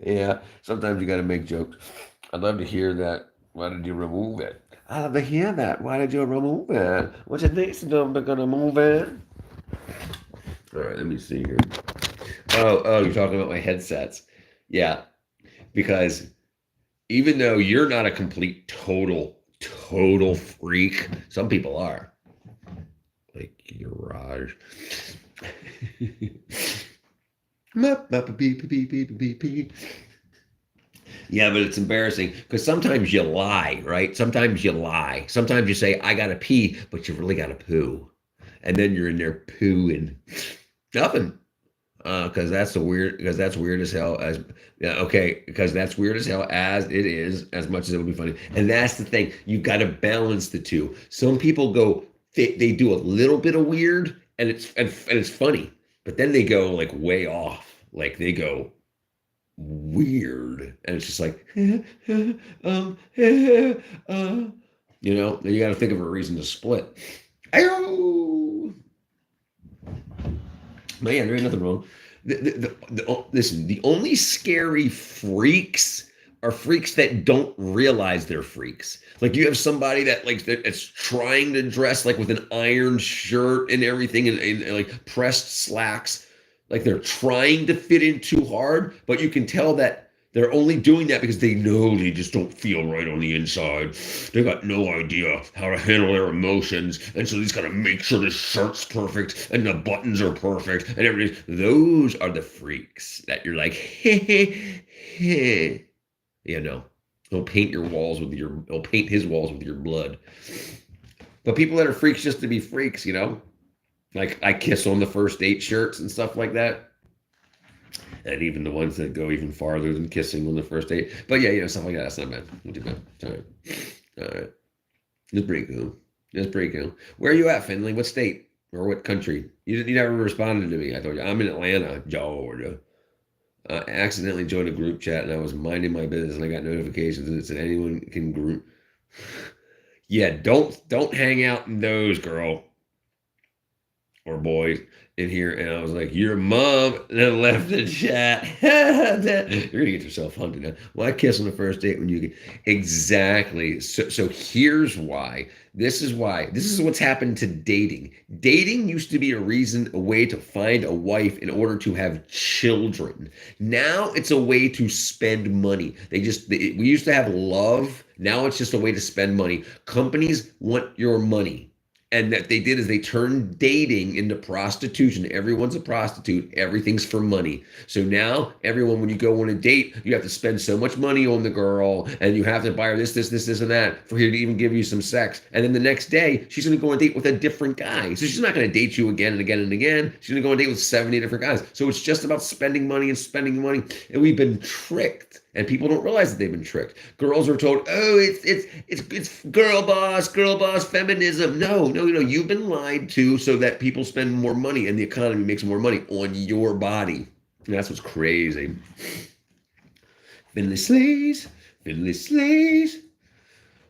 A: Yeah, sometimes you got to make jokes. I'd love to hear that. Why did you remove it? I'd love to hear that. Why did you remove it? What's it next to them? They're gonna move it. All right, let me see here. Oh, you're talking about my headsets. Yeah, because even though you're not a complete total freak, some people are. Like Raj. Yeah, but it's embarrassing because sometimes you lie, right? Sometimes you lie. Sometimes you say, I gotta pee, but you really gotta poo. And then you're in there pooing. Nothing. Because that's weird as hell as yeah, okay, because that's weird as hell as it is, as much as it would be funny. And that's the thing. You gotta balance the two. Some people go, they do a little bit of weird and it's funny, but then they go like way off. Like they go weird and it's just like you know, then you got to think of a reason to split. Ayo! But yeah, there ain't nothing wrong. Listen, the only scary freaks are freaks that don't realize they're freaks. Like you have somebody that's trying to dress like with an iron shirt and everything and like pressed slacks. Like they're trying to fit in too hard, but you can tell that they're only doing that because they know they just don't feel right on the inside. They got no idea how to handle their emotions, and so they just gotta make sure the shirt's perfect and the buttons are perfect and everything. Those are the freaks that you're like, you know. He'll paint his walls with your blood. But people that are freaks just to be freaks, you know. Like I kiss on the first date shirts and stuff like that. And even the ones that go even farther than kissing on the first date. But yeah, stuff like that. That's not bad. Not too bad. All right. All right. That's pretty cool. That's pretty cool. Where are you at, Finley? What state or what country? You never responded to me. I told you I'm in Atlanta, Georgia. I accidentally joined a group chat and I was minding my business and I got notifications and it said anyone can group. Yeah, don't hang out in those, girl or boys in here. And I was like, your mom, and then left the chat. You're gonna get yourself hunted now. Why kiss on the first date when you get exactly? So here's why. This is why. This is what's happened to dating. Dating used to be a way to find a wife in order to have children. Now it's a way to spend money. We used to have love. Now it's just a way to spend money. Companies want your money. And that they did is they turned dating into prostitution. Everyone's a prostitute. Everything's for money. So now everyone, when you go on a date, you have to spend so much money on the girl and you have to buy her this, and that for her to even give you some sex. And then the next day, she's going to go on a date with a different guy. So she's not going to date you again and again and again. She's going to go on a date with 70 different guys. So it's just about spending money and spending money. And we've been tricked. And people don't realize that they've been tricked. Girls are told, oh, it's girl boss, feminism. No. You've been lied to so that people spend more money and the economy makes more money on your body. And that's what's crazy. Finley Slays.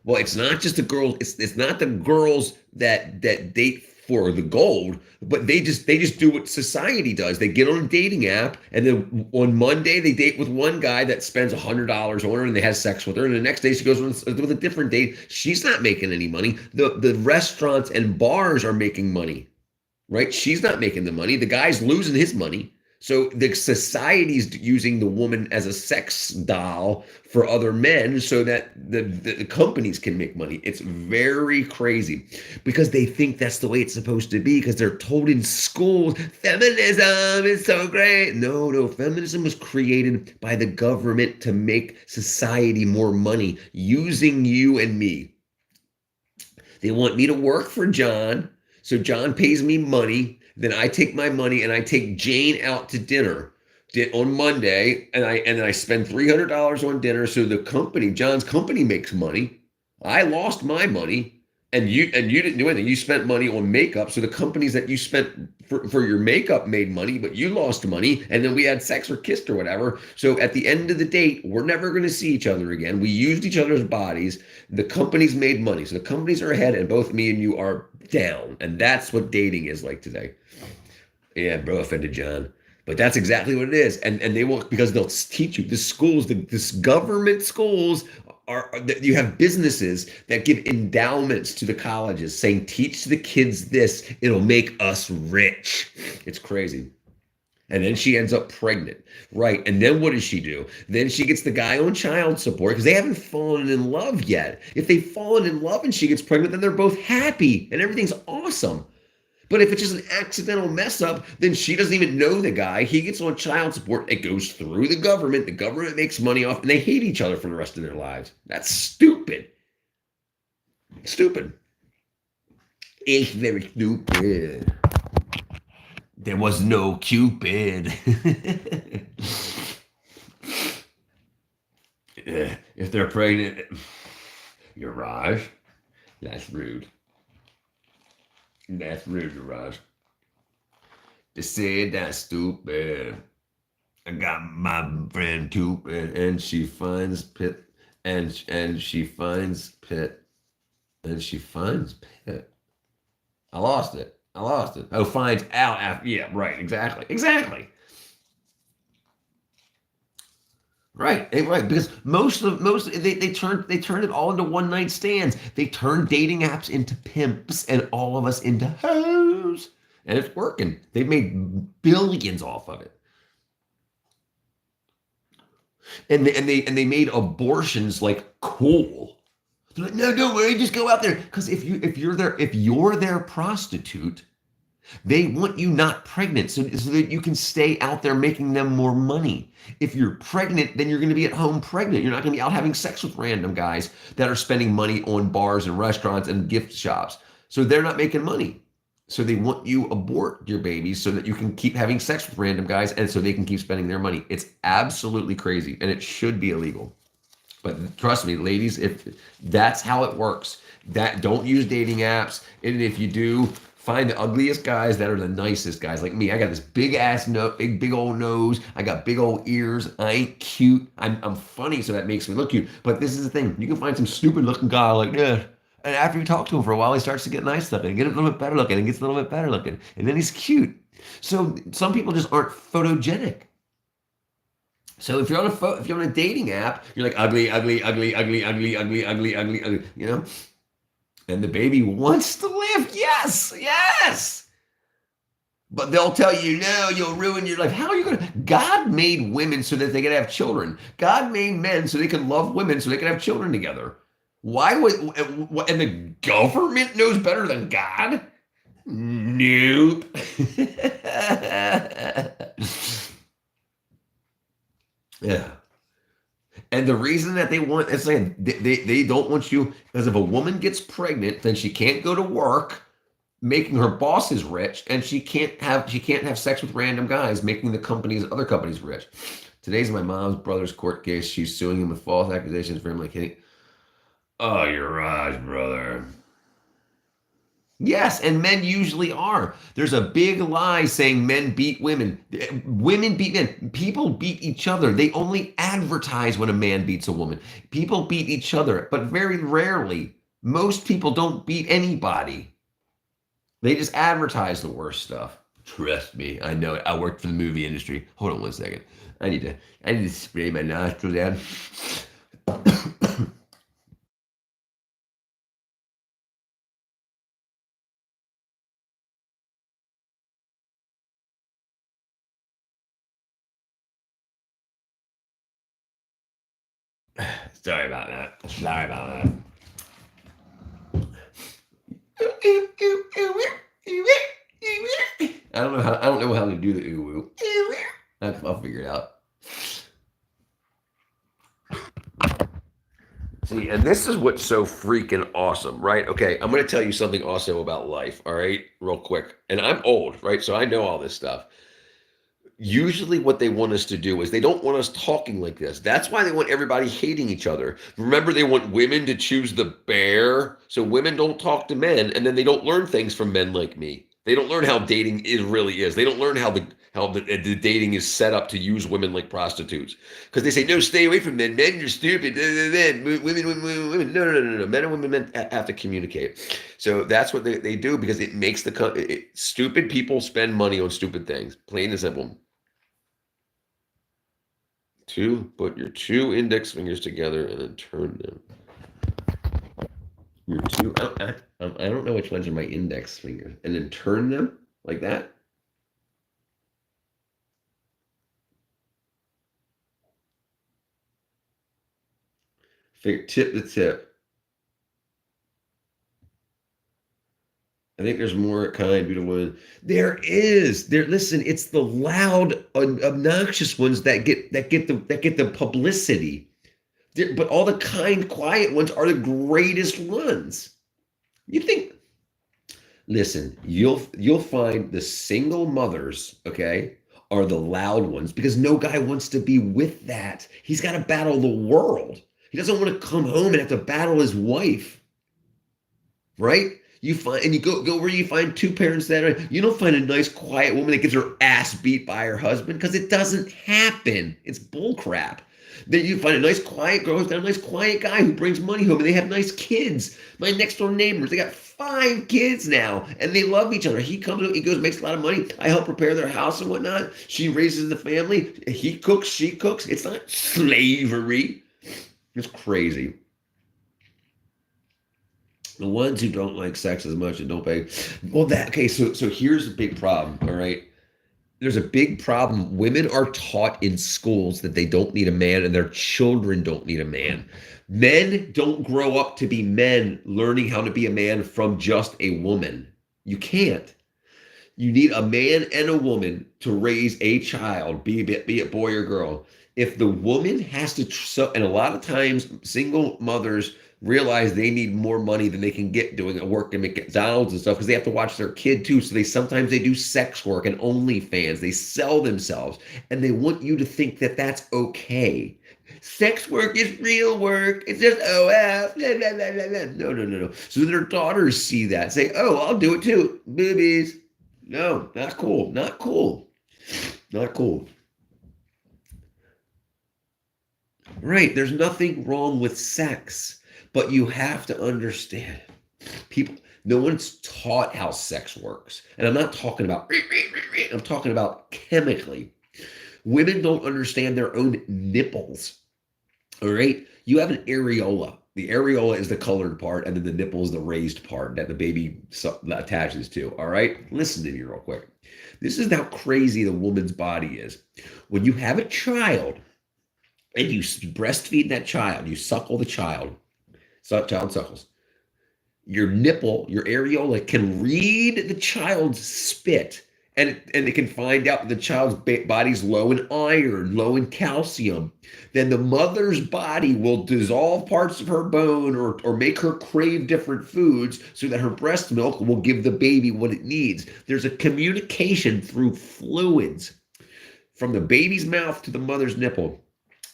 A: Well, it's not just the girls. It's not the girls that date for the gold, but they just do what society does. They get on a dating app, and then on Monday they date with one guy that spends $100 on her, and they have sex with her. And the next day she goes with a different date. She's not making any money. The restaurants and bars are making money, right? She's not making the money. The guy's losing his money. So the society's using the woman as a sex doll for other men so that the companies can make money. It's very crazy because they think that's the way it's supposed to be because they're told in schools, feminism is so great. No, feminism was created by the government to make society more money using you and me. They want me to work for John, so John pays me money. Then I take my money and I take Jane out to dinner on Monday, and then I spend $300 on dinner. So the company, John's company, makes money. I lost my money, and you didn't do anything. You spent money on makeup. So the companies that you spent for your makeup made money, but you lost money, and then we had sex or kissed or whatever. So at the end of the date, we're never going to see each other again. We used each other's bodies. The companies made money. So the companies are ahead, and both me and you are down. And that's what dating is like today. Yeah, bro, offended John. But that's exactly what it is. And they won't, because they'll teach you. The schools, this government schools you have businesses that give endowments to the colleges saying, teach the kids this, it'll make us rich. It's crazy. And then she ends up pregnant. Right. And then what does she do? Then she gets the guy on child support because they haven't fallen in love yet. If they've fallen in love and she gets pregnant, then they're both happy and everything's awesome. But if it's just an accidental mess up, then she doesn't even know the guy. He gets on child support. It goes through the government. The government makes money off, and they hate each other for the rest of their lives. That's stupid. Stupid. It's very stupid. There was no Cupid. If they're pregnant, you're Raj. That's rude. That's rude, Raj. They said that's stupid. I got my friend Cupid, and she finds Pitt, and she finds Pitt, and she finds Pitt. I lost it. Oh, finds out after. Yeah, right. Exactly. Right. Because most they turned it all into one night stands. They turned dating apps into pimps and all of us into hoes. And it's working. They've made billions off of it. And they made abortions like cool. They're like, no, don't worry, just go out there. Because if you're their prostitute, they want you not pregnant so that you can stay out there making them more money. If you're pregnant, then you're going to be at home pregnant. You're not going to be out having sex with random guys that are spending money on bars and restaurants and gift shops. So they're not making money. So they want you abort your babies so that you can keep having sex with random guys and so they can keep spending their money. It's absolutely crazy and it should be illegal. But trust me, ladies, if that's how it works, that don't use dating apps. And if you do, find the ugliest guys that are the nicest guys. Like me, I got this big ass nose, big old nose. I got big old ears. I ain't cute. I'm funny, so that makes me look cute. But this is the thing: you can find some stupid looking guy like that. And after you talk to him for a while, he starts to get nice looking, get a little bit better looking, and gets a little bit better looking, and then he's cute. So some people just aren't photogenic. So if you're on if you're on a dating app, you're like ugly, ugly, ugly, ugly, ugly, ugly, ugly, ugly, ugly, you know? And the baby wants to live. Yes, yes. But they'll tell you, no, you'll ruin your life. How are you going to? God made women so that they can have children. God made men so they can love women so they can have children together. Why would, and the government knows better than God? Nope. Yeah. And the reason that they want, it's like they don't want you, because if a woman gets pregnant, then she can't go to work, making her bosses rich, and she can't have sex with random guys, making the other companies rich. Today's my mom's brother's court case. She's suing him with false accusations for him like hitting. Oh, you're right, brother. Yes, and men usually are. There's a big lie saying men beat women. Women beat men. People beat each other. They only advertise when a man beats a woman. People beat each other, but very rarely. Most people don't beat anybody. They just advertise the worst stuff. Trust me, I know it. I worked for the movie industry. Hold on one second. I need to spray my nostrils down. Sorry about that. Sorry about that. I don't know how to do the ooh woo. I'll figure it out. See, and this is what's so freaking awesome, right? Okay, I'm going to tell you something awesome about life, all right, real quick. And I'm old, right? So I know all this stuff. Usually, what they want us to do is they don't want us talking like this. That's why they want everybody hating each other. Remember, they want women to choose the bear, so women don't talk to men, and then they don't learn things from men like me. They don't learn how dating really is. They don't learn how the dating is set up to use women like prostitutes. Because they say, no, stay away from men. Men, you're stupid. Women. No. Men and women have to communicate. So that's what they do, because it makes stupid people spend money on stupid things. Plain and simple. Put your two index fingers together and then turn them. Your two, I don't know which ones are my index fingers. And then turn them like that. Tip to tip. I think there's more kind, beautiful. There is. Listen, it's the loud, obnoxious ones that get the publicity. But all the kind, quiet ones are the greatest ones. You think? Listen, you'll find the single mothers, okay, are the loud ones because no guy wants to be with that. He's got to battle the world. He doesn't want to come home and have to battle his wife, right? You go where you find two parents you don't find a nice quiet woman that gets her ass beat by her husband, because it doesn't happen. It's bullcrap. Then you find a nice quiet girl who's got a nice quiet guy who brings money home, and they have nice kids. My next door neighbors, they got 5 kids now, and they love each other. He comes, he goes, makes a lot of money. I help repair their house and whatnot. She raises the family. He cooks, she cooks. It's not slavery. It's crazy. The ones who don't like sex as much and don't pay. Well, so here's a big problem, all right? There's a big problem. Women are taught in schools that they don't need a man, and their children don't need a man. Men don't grow up to be men learning how to be a man from just a woman. You can't. You need a man and a woman to raise a child, be it boy or girl. If the woman has to, and a lot of times single mothers realize they need more money than they can get doing work at McDonald's and stuff because they have to watch their kid too. So sometimes they do sex work and OnlyFans. They sell themselves, and they want you to think that that's okay. Sex work is real work. It's just OF. Blah, blah, blah, blah, blah. No, no, no, no. So their daughters see that, say, "Oh, I'll do it too." Boobies. No, not cool. Not cool. Not cool. Right. There's nothing wrong with sex, but you have to understand people. No one's taught how sex works. And I'm not talking about, I'm talking about chemically. Women don't understand their own nipples. All right. You have an areola. The areola is the colored part, and then the nipple is the raised part that the baby attaches to. All right. Listen to me real quick. This is how crazy the woman's body is. When you have a child, and you breastfeed that child, you suckle the child, child suckles. Your nipple, your areola can read the child's spit, and it can find out that the child's body's low in iron, low in calcium. Then the mother's body will dissolve parts of her bone or make her crave different foods so that her breast milk will give the baby what it needs. There's a communication through fluids from the baby's mouth to the mother's nipple.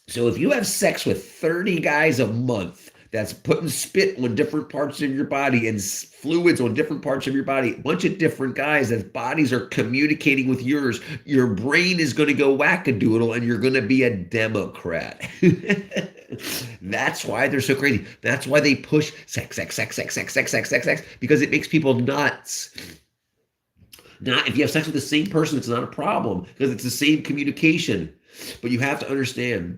A: So if you have sex with 30 guys a month, that's putting spit on different parts of your body and fluids on different parts of your body, a bunch of different guys as bodies are communicating with yours, your brain is going to go wackadoodle and you're going to be a Democrat. That's why they're so crazy. That's why they push sex, because it makes people nuts. Not if you have sex with the same person, it's not a problem because it's the same communication. But you have to understand,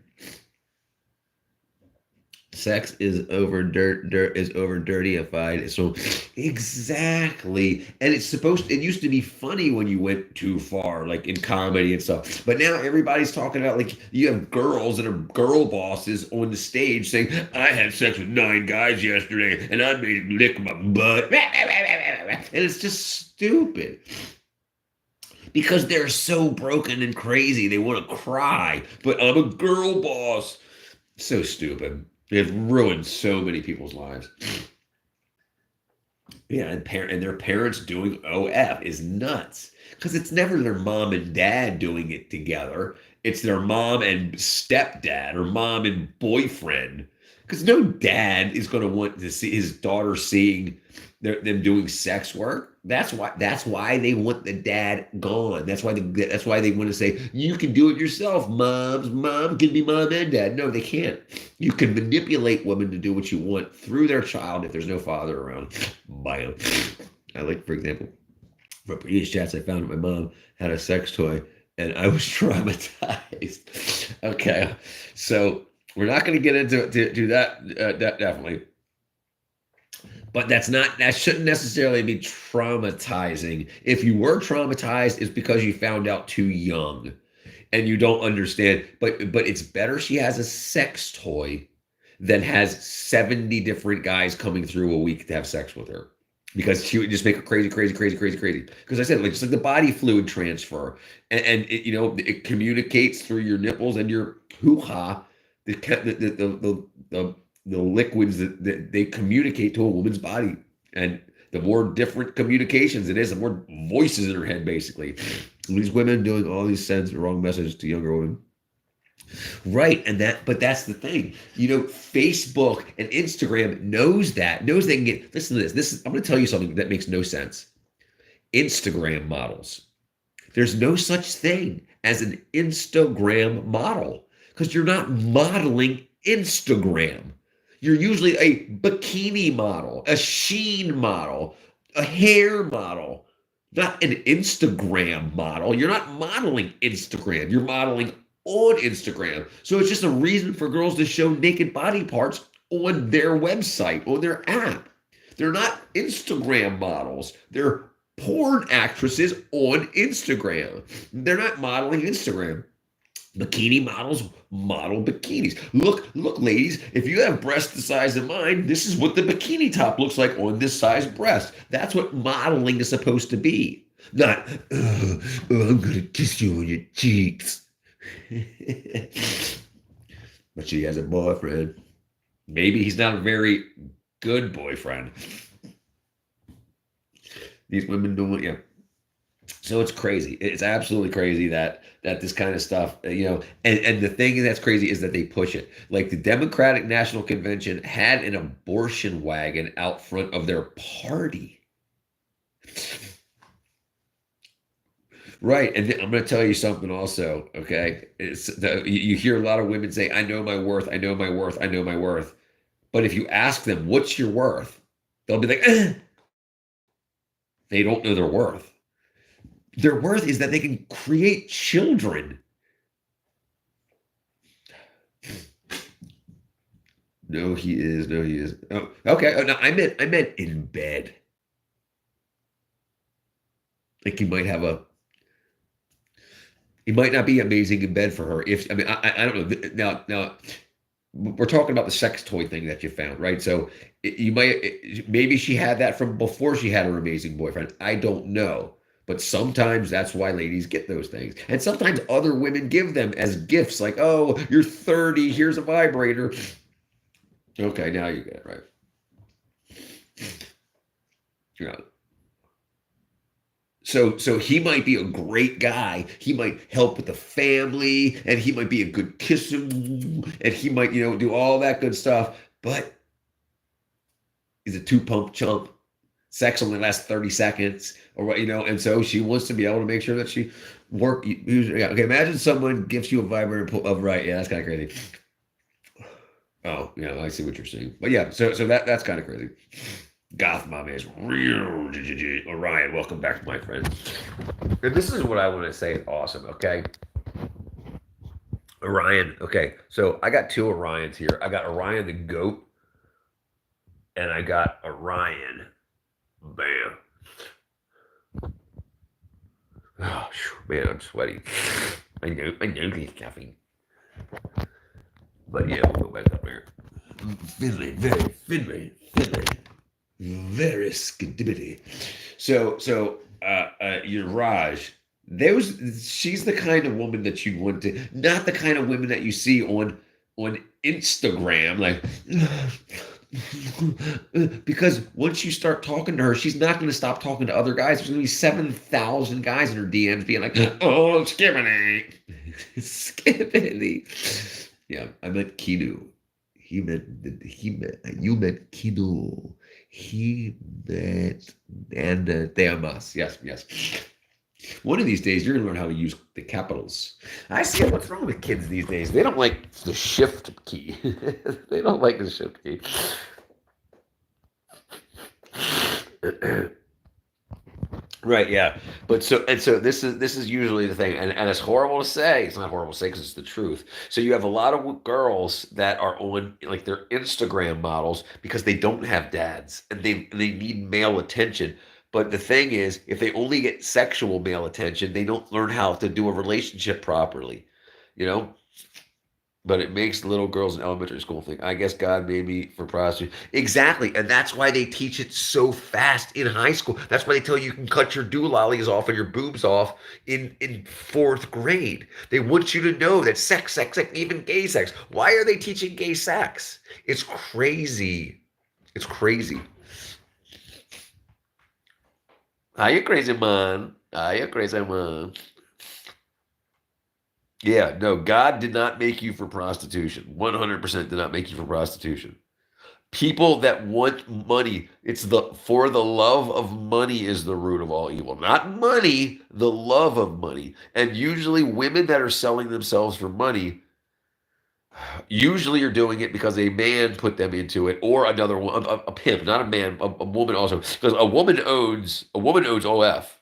A: sex is over dirtyified. So exactly. And it used to be funny when you went too far, like in comedy and stuff. But now everybody's talking about, like, you have girls that are girl bosses on the stage saying, I had sex with 9 guys yesterday and I made them lick my butt. And it's just stupid. Because they're so broken and crazy, they want to cry. But I'm a girl boss. So stupid. They've ruined so many people's lives. Yeah, and their parents doing OF is nuts. Because it's never their mom and dad doing it together. It's their mom and stepdad or mom and boyfriend. Because no dad is going to want to see his daughter seeing them doing sex work. That's why they want the dad gone. That's why they want to say, you can do it yourself, mom can be mom and dad. No, they can't. You can manipulate women to do what you want through their child if there's no father around. Bam. I like, for example, from previous chats, I found that my mom had a sex toy and I was traumatized. Okay, so we're not going to get into that definitely. But that shouldn't necessarily be traumatizing. If you were traumatized, it's because you found out too young and you don't understand. But it's better she has a sex toy than has 70 different guys coming through a week to have sex with her. Because she would just make her crazy. Because I said, like, just like the body fluid transfer. And it, it communicates through your nipples and your hoo-ha, the liquids that they communicate to a woman's body. And the more different communications it is, the more voices in her head, basically. And these women doing all these sends the wrong message to younger women. Right. But that's the thing. Facebook and Instagram knows they can get, listen to this. I'm going to tell you something that makes no sense. Instagram models. There's no such thing as an Instagram model because you're not modeling Instagram. You're usually a bikini model, a sheen model, a hair model, not an Instagram model. You're not modeling Instagram. You're modeling on Instagram. So it's just a reason for girls to show naked body parts on their website, on their app. They're not Instagram models. They're porn actresses on Instagram. They're not modeling Instagram. Bikini models model bikinis. Look, ladies, if you have breasts the size of mine, this is what the bikini top looks like on this size breast. That's what modeling is supposed to be. Not, I'm going to kiss you on your cheeks. But she has a boyfriend. Maybe he's not a very good boyfriend. These women don't, yeah. So it's crazy. It's absolutely crazy that this kind of stuff, and the thing that's crazy is that they push it. Like the Democratic National Convention had an abortion wagon out front of their party. Right, and I'm going to tell you something also. Okay, you hear a lot of women say, "I know my worth. I know my worth. I know my worth." But if you ask them, "What's your worth?" They'll be like, they don't know their worth. Their worth is that they can create children. No, he is. No, he is. Oh, okay. Oh, no, I meant in bed. Like he might not be amazing in bed for her. If I mean, I don't know. Now, we're talking about the sex toy thing that you found, right? So maybe she had that from before she had her amazing boyfriend. I don't know. But sometimes that's why ladies get those things. And sometimes other women give them as gifts, like, oh, you're 30, here's a vibrator. Okay, now you get it, right? Yeah. So he might be a great guy. He might help with the family, and he might be a good kisser, and he might, do all that good stuff. But he's a two pump chump. Sex only lasts 30 seconds, or what, and so she wants to be able to make sure that she work. Yeah, okay, imagine someone gives you a vibrator and pull. Oh, right, yeah, that's kind of crazy. Oh, yeah, I see what you're saying. But yeah, so that's kind of crazy. Goth Mom is real. Orion, welcome back, my friend. And this is what I want to say is awesome, okay? Orion, okay. So I got two Orions here. I got Orion the goat, and I got Orion. Bam. Oh, man, I'm sweaty. I know he's caffeine. But yeah, we'll go back up there. Fiddly, very fiddly, fiddly. Very skiddibity. Your Raj, she's the kind of woman that you'd want to, not the kind of women that you see on Instagram, like, because once you start talking to her, she's not going to stop talking to other guys. There's going to be 7,000 guys in her DMs being like, oh, skibbity, skibbity. Yeah, I meant Kinu. You meant Kinu. He meant, and they are us. Yes, yes. One of these days, you're going to learn how to use the capitals. I see what's wrong with kids these days. They don't like the shift key. They don't like the shift key. Right, yeah. But so this is usually the thing, and it's horrible to say. It's not horrible to say because it's the truth. So you have a lot of girls that are on like their Instagram models because they don't have dads and they need male attention. But the thing is, if they only get sexual male attention, they don't learn how to do a relationship properly. You know, but it makes little girls in elementary school think, I guess God made me for prostitution. Exactly. And that's why they teach it so fast in high school. That's why they tell you can cut your doolollies off and your boobs off in fourth grade. They want you to know that sex, even gay sex. Why are they teaching gay sex? It's crazy. It's crazy. Are you crazy, man? Are you crazy, man? Yeah, no, God did not make you for prostitution. 100% did not make you for prostitution. People that want money, it's the for the love of money is the root of all evil. Not money, the love of money. And usually women that are selling themselves for money usually are doing it because a man put them into it or another one, a pimp, not a man, a woman also. Because a woman owns OF.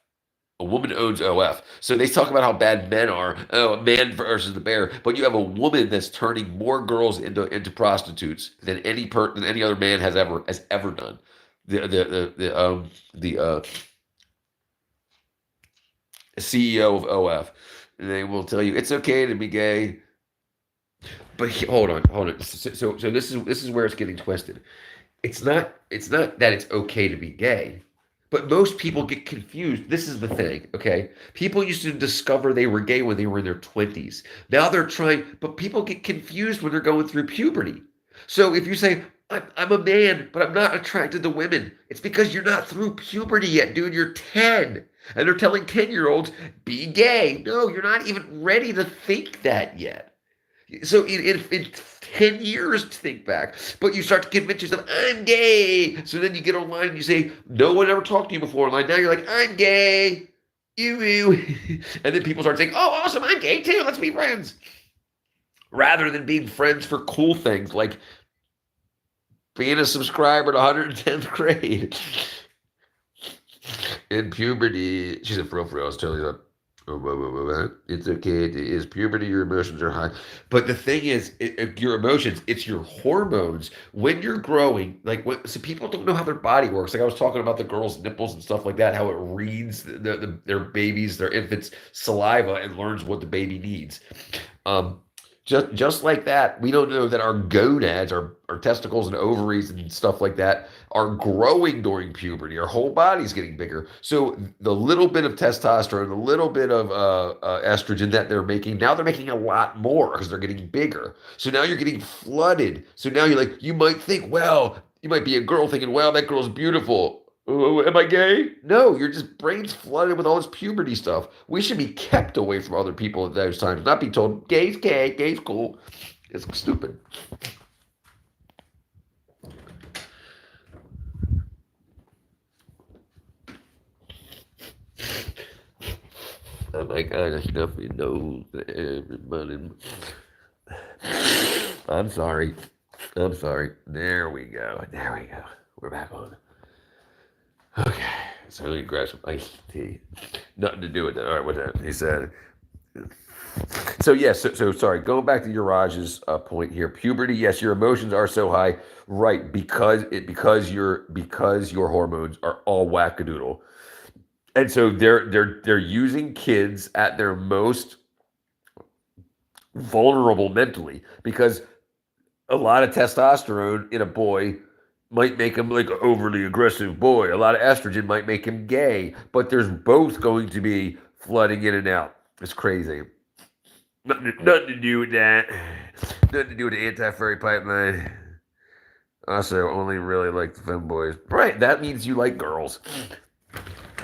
A: A woman owns OF. So they talk about how bad men are. Oh, man versus the bear. But you have a woman that's turning more girls into prostitutes than any other man has ever done. The CEO of OF. They will tell you it's okay to be gay. But hold on. So this is where it's getting twisted. It's not that it's okay to be gay. But most people get confused. This is the thing, okay? People used to discover they were gay when they were in their 20s. Now they're trying, but people get confused when they're going through puberty. So if you say, I'm a man, but I'm not attracted to women, it's because you're not through puberty yet, dude. You're 10. And they're telling 10-year-olds, be gay. No, you're not even ready to think that yet. So in 10 years to think back, but you start to convince yourself, I'm gay. So then you get online and you say, no one ever talked to you before online. Now you're like, I'm gay. You. And then people start saying, oh, awesome, I'm gay too. Let's be friends. Rather than being friends for cool things like being a subscriber to 110th grade. In puberty, she said, for real, I was telling you that. It's okay. It is puberty. Your emotions are high, but the thing is, your emotions. It's your hormones when you're growing. So people don't know how their body works. Like I was talking about the girls' nipples and stuff like that. How it reads their babies, their infants' saliva, and learns what the baby needs. Um, just like that, we don't know that our gonads, our testicles and ovaries and stuff like that are growing during puberty. Our whole body's getting bigger. So the little bit of testosterone, the little bit of estrogen that they're making, now they're making a lot more because they're getting bigger. So now you're getting flooded. So now you might think, well, you might be a girl thinking, well, that girl's beautiful. Am I gay? No, your just brain's flooded with all this puberty stuff. We should be kept away from other people at those times, not be told gay's gay, gay's cool. It's stupid. Oh my God, I definitely know everybody. I'm sorry. I'm sorry. There we go. There we go. We're back on. Okay. So let me grab some iced tea. Nothing to do with that. All right, what that? He said. So yes, so sorry. Going back to your Raj's point here, puberty. Yes, your emotions are so high, right? Because your hormones are all wackadoodle, and so they're using kids at their most vulnerable mentally because a lot of testosterone in a boy might make him like an overly aggressive boy. A lot of estrogen might make him gay, but there's both going to be flooding in and out. It's crazy. Nothing to do with that. Nothing to do with the anti-furry pipeline. Also, only really like the femboys. Right, that means you like girls.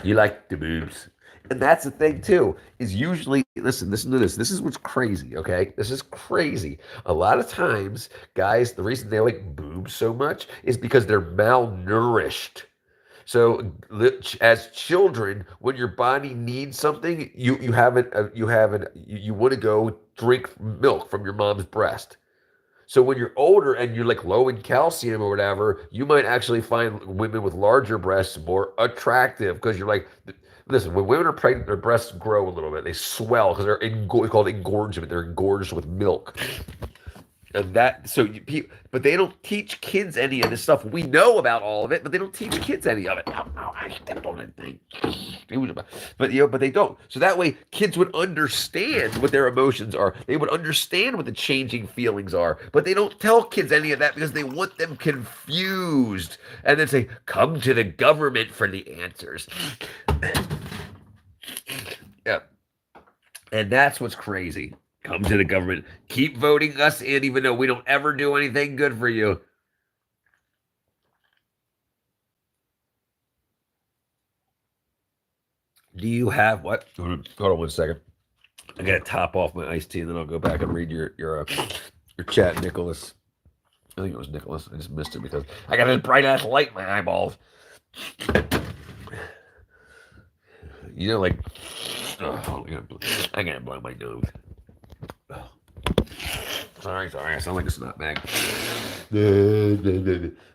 A: You like the boobs. And that's the thing too, is usually listen to this. This is what's crazy, okay? This is crazy. A lot of times, guys, the reason they like boobs so much is because they're malnourished. So as children, when your body needs something, you want to go drink milk from your mom's breast. So when you're older and you're like low in calcium or whatever, you might actually find women with larger breasts more attractive because you're like, listen, when women are pregnant, their breasts grow a little bit. They swell because it's called engorgement. They're engorged with milk. And but they don't teach kids any of this stuff. We know about all of it, but they don't teach kids any of it. No, I stepped on that thing. But they don't. So that way, kids would understand what their emotions are. They would understand what the changing feelings are. But they don't tell kids any of that because they want them confused, and then say, "Come to the government for the answers." Yeah, and that's what's crazy. Come to the government. Keep voting us in, even though we don't ever do anything good for you. Do you have what? Hold on 1 second. I gotta top off my iced tea, and then I'll go back and read your chat, Nicholas. I think it was Nicholas. I just missed it because I got this bright ass light in my eyeballs. Like, oh, I gotta blow my nose. Oh. Sorry, I sound like a snot bag.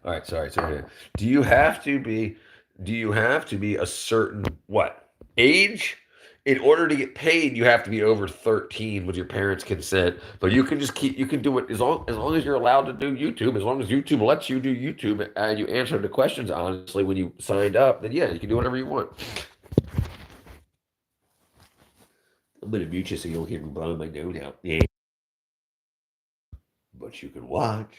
A: All right, sorry. Do you have to be? Do you have to be a certain what age? In order to get paid, you have to be over 13 with your parents' consent. But you can you can do it as long as you're allowed to do YouTube. As long as YouTube lets you do YouTube and you answer the questions honestly when you signed up, then yeah, you can do whatever you want. I'm gonna mute you so you don't hear me blowing my nose out. Yeah, but you can watch.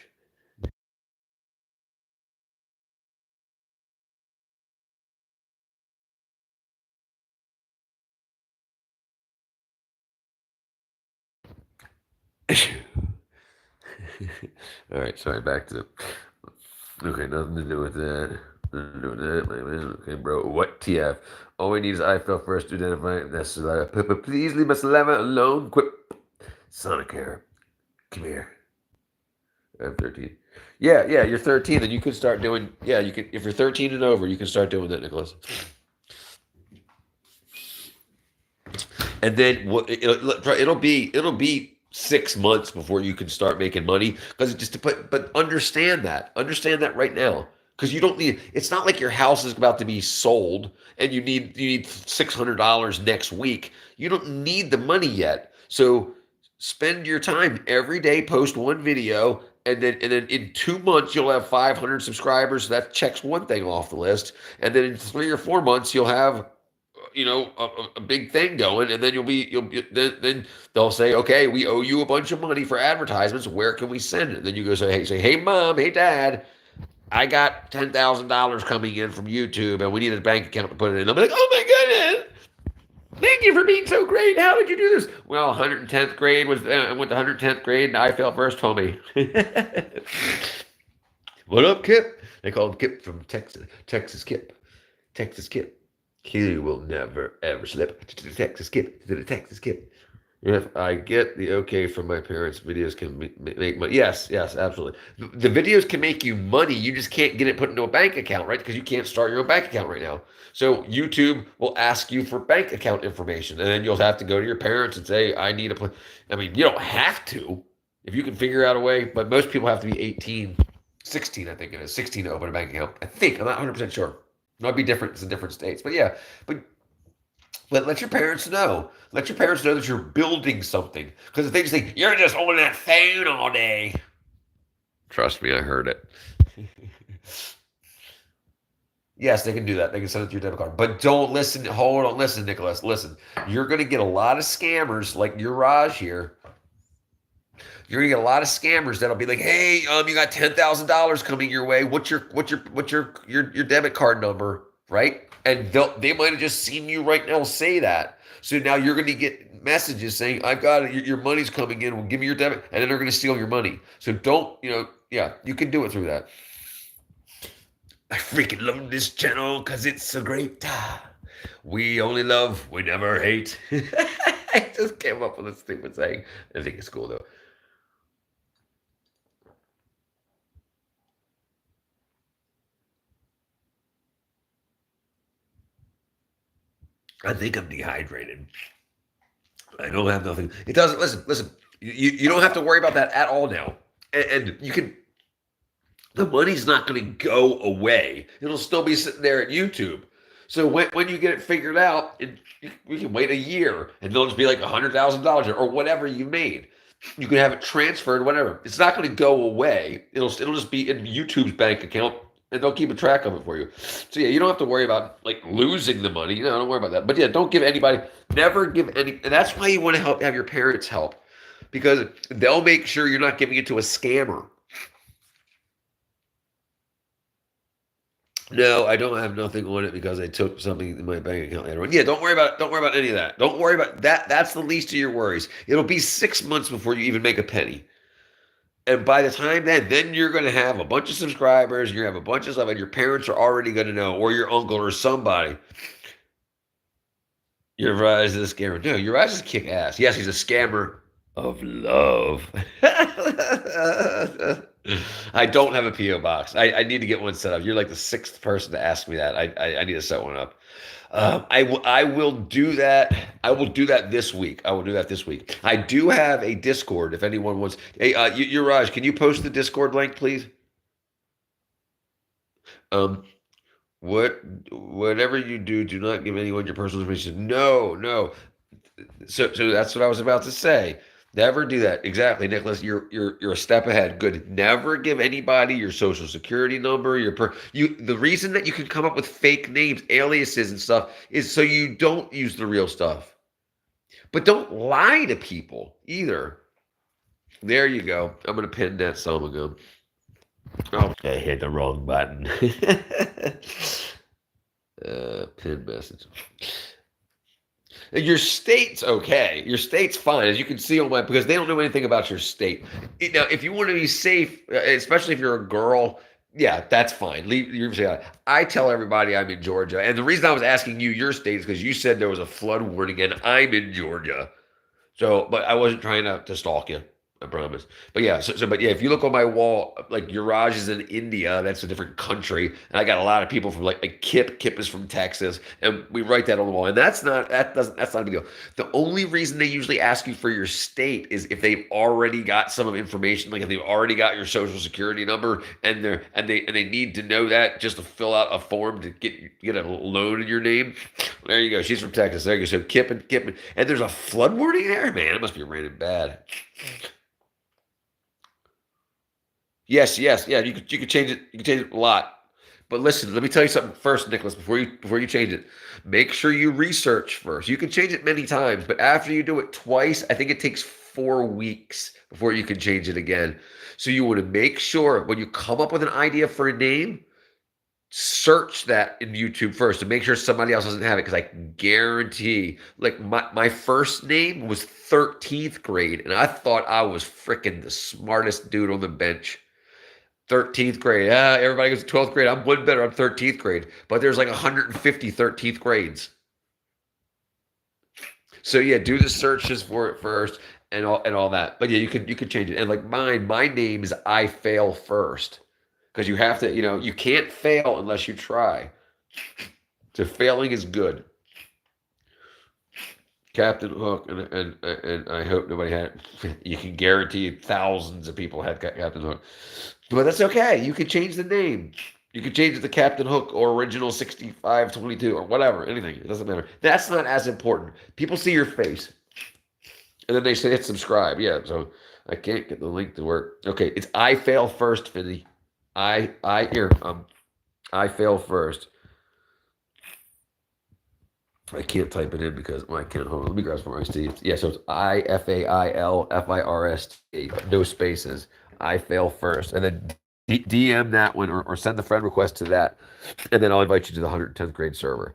A: All right, sorry, back to okay, nothing to do with that. Nothing to do with that, my man. Okay, bro. What TF? All we need is I felt first to identify it. That's please leave my saliva alone. Quit. Sonic hair. Come here. I'm 13. Yeah, yeah, you're 13, and you can start doing. Yeah, you can. If you're 13 and over, you can start doing that, Nicholas. And then it'll be 6 months before you can start making money because just to put. But understand that right now because you don't need. It's not like your house is about to be sold and you need $600 next week. You don't need the money yet. So spend your time every day, post one video, and then in 2 months you'll have 500 subscribers. That checks one thing off the list, and then in 3 or 4 months you'll have a big thing going, and then then they'll say, okay, we owe you a bunch of money for advertisements. Where can we send it? And then you go hey mom, hey dad, I got $10,000 coming in from YouTube, and we need a bank account to put it in. They'll be like, oh my goodness. Thank you for being so great. How did you do this? Well, 110th grade was I went to 110th grade and I felt first, homie. What up, Kip? They call him Kip from Texas. Texas Kip. Texas Kip. He will never ever slip to the Texas Kip. To the Texas Kip. If I get the okay from my parents, videos can make money. Yes, yes, absolutely. The videos can make you money. You just can't get it put into a bank account, right? Because you can't start your own bank account right now. So YouTube will ask you for bank account information, and then you'll have to go to your parents and say, "I need a." I mean, you don't have to if you can figure out a way, but most people have to be 18, 16, I think it is 16 to open a bank account. I think I'm not 100% sure. It might be different. It's in different states, but yeah, but let your parents know. Let your parents know that you're building something. Because if they just think, you're just on that phone all day. Trust me, I heard it. Yes, they can do that. They can send it to your debit card. But don't listen. Hold on. Listen, Nicholas. Listen. You're going to get a lot of scammers like your Raj here. You're gonna get a lot of scammers that'll be like, "Hey, you got $10,000 coming your way. What's your debit card number, right?" And they might have just seen you right now say that. So now you're gonna get messages saying, "I've got it. Your money's coming in. Well, give me your debit," and then they're gonna steal your money. So don't, yeah, you can do it through that. I freaking love this channel because it's so great. We only love, we never hate. I just came up with a stupid saying. I think it's cool though. I think I'm dehydrated. I don't have nothing. It doesn't. Listen. You don't have to worry about that at all now. And you can. The money's not going to go away. It'll still be sitting there at YouTube. So when you get it figured out, we can wait a year, and it'll just be like $100,000 or whatever you made. You can have it transferred, whatever. It's not going to go away. It'll just be in YouTube's bank account, and they'll keep a track of it for you. So yeah, you don't have to worry about like losing the money. Don't worry about that. But yeah, don't give anybody, never give any. And that's why you want to have your parents help, because they'll make sure you're not giving it to a scammer. No, I don't have nothing on it because I took something in my bank account later on. Yeah, don't worry about it. Don't worry about any of that. Don't worry about that. That's the least of your worries. It'll be 6 months before you even make a penny. And by the time then you're going to have a bunch of subscribers, you're going to have a bunch of stuff, and your parents are already going to know, or your uncle or somebody. Uriah is a scammer. No, Uriah is kick ass. Yes, he's a scammer of love. I don't have a P.O. box. I need to get one set up. You're like the sixth person to ask me that. I need to set one up. I will do that. I will do that this week. I will do that this week. I do have a Discord if anyone wants. Hey, Raj, can you post the Discord link, please? Um, whatever you do, do not give anyone your personal information. No, no. So that's what I was about to say. Never do that. Exactly, Nicholas. You're a step ahead. Good. Never give anybody your social security number. The reason that you can come up with fake names, aliases, and stuff is so you don't use the real stuff. But don't lie to people either. There you go. I'm gonna pin that some ago. Oh, I hit the wrong button. Pin message. Your state's okay. Your state's fine, as you can see on my, because they don't know anything about your state. Now, if you want to be safe, especially if you're a girl, yeah, that's fine. Leave your state. I tell everybody I'm in Georgia, and the reason I was asking you your state is because you said there was a flood warning, and I'm in Georgia. So, but I wasn't trying to stalk you. I promise. But yeah, but yeah, if you look on my wall, like your Raj is in India, that's a different country, and I got a lot of people from like Kip. Kip is from Texas, and we write that on the wall, and that's not a big deal. The only reason they usually ask you for your state is if they've already got some of information, like if they've already got your social security number, and they need to know that just to fill out a form to get a loan in your name. There you go. She's from Texas. There you go. So Kip, and there's a flood warning there, man. It must be raining bad. Yes, yeah. You could change it. You can change it a lot. But listen, let me tell you something first, Nicholas. Before you change it, make sure you research first. You can change it many times, but after you do it twice, I think it takes 4 weeks before you can change it again. So you want to make sure when you come up with an idea for a name, search that in YouTube first to make sure somebody else doesn't have it. Because I guarantee, like my first name was 13th grade, and I thought I was freaking the smartest dude on the bench. 13th grade. Everybody goes to 12th grade. I'm one better. I'm 13th grade. But there's like 150 13th grades. So yeah, do the searches for it first and all that. But yeah, you could change it. And like my name is I Fail First. Because you have to, you can't fail unless you try. So failing is good. Captain Hook, and I hope nobody had. You can guarantee thousands of people had Captain Hook, but that's okay. You can change the name. You can change it to Captain Hook or Original 6522 or whatever. Anything. It doesn't matter. That's not as important. People see your face, and then they say hit subscribe. Yeah. So I can't get the link to work. Okay, it's I Fail First, Finny. I Fail First. I can't type it in because I can't. Hold on. Let me grab some iced tea. Yeah, so it's IFAILFIRST. No spaces. I Fail First. And then DM that one or send the friend request to that. And then I'll invite you to the 110th grade server.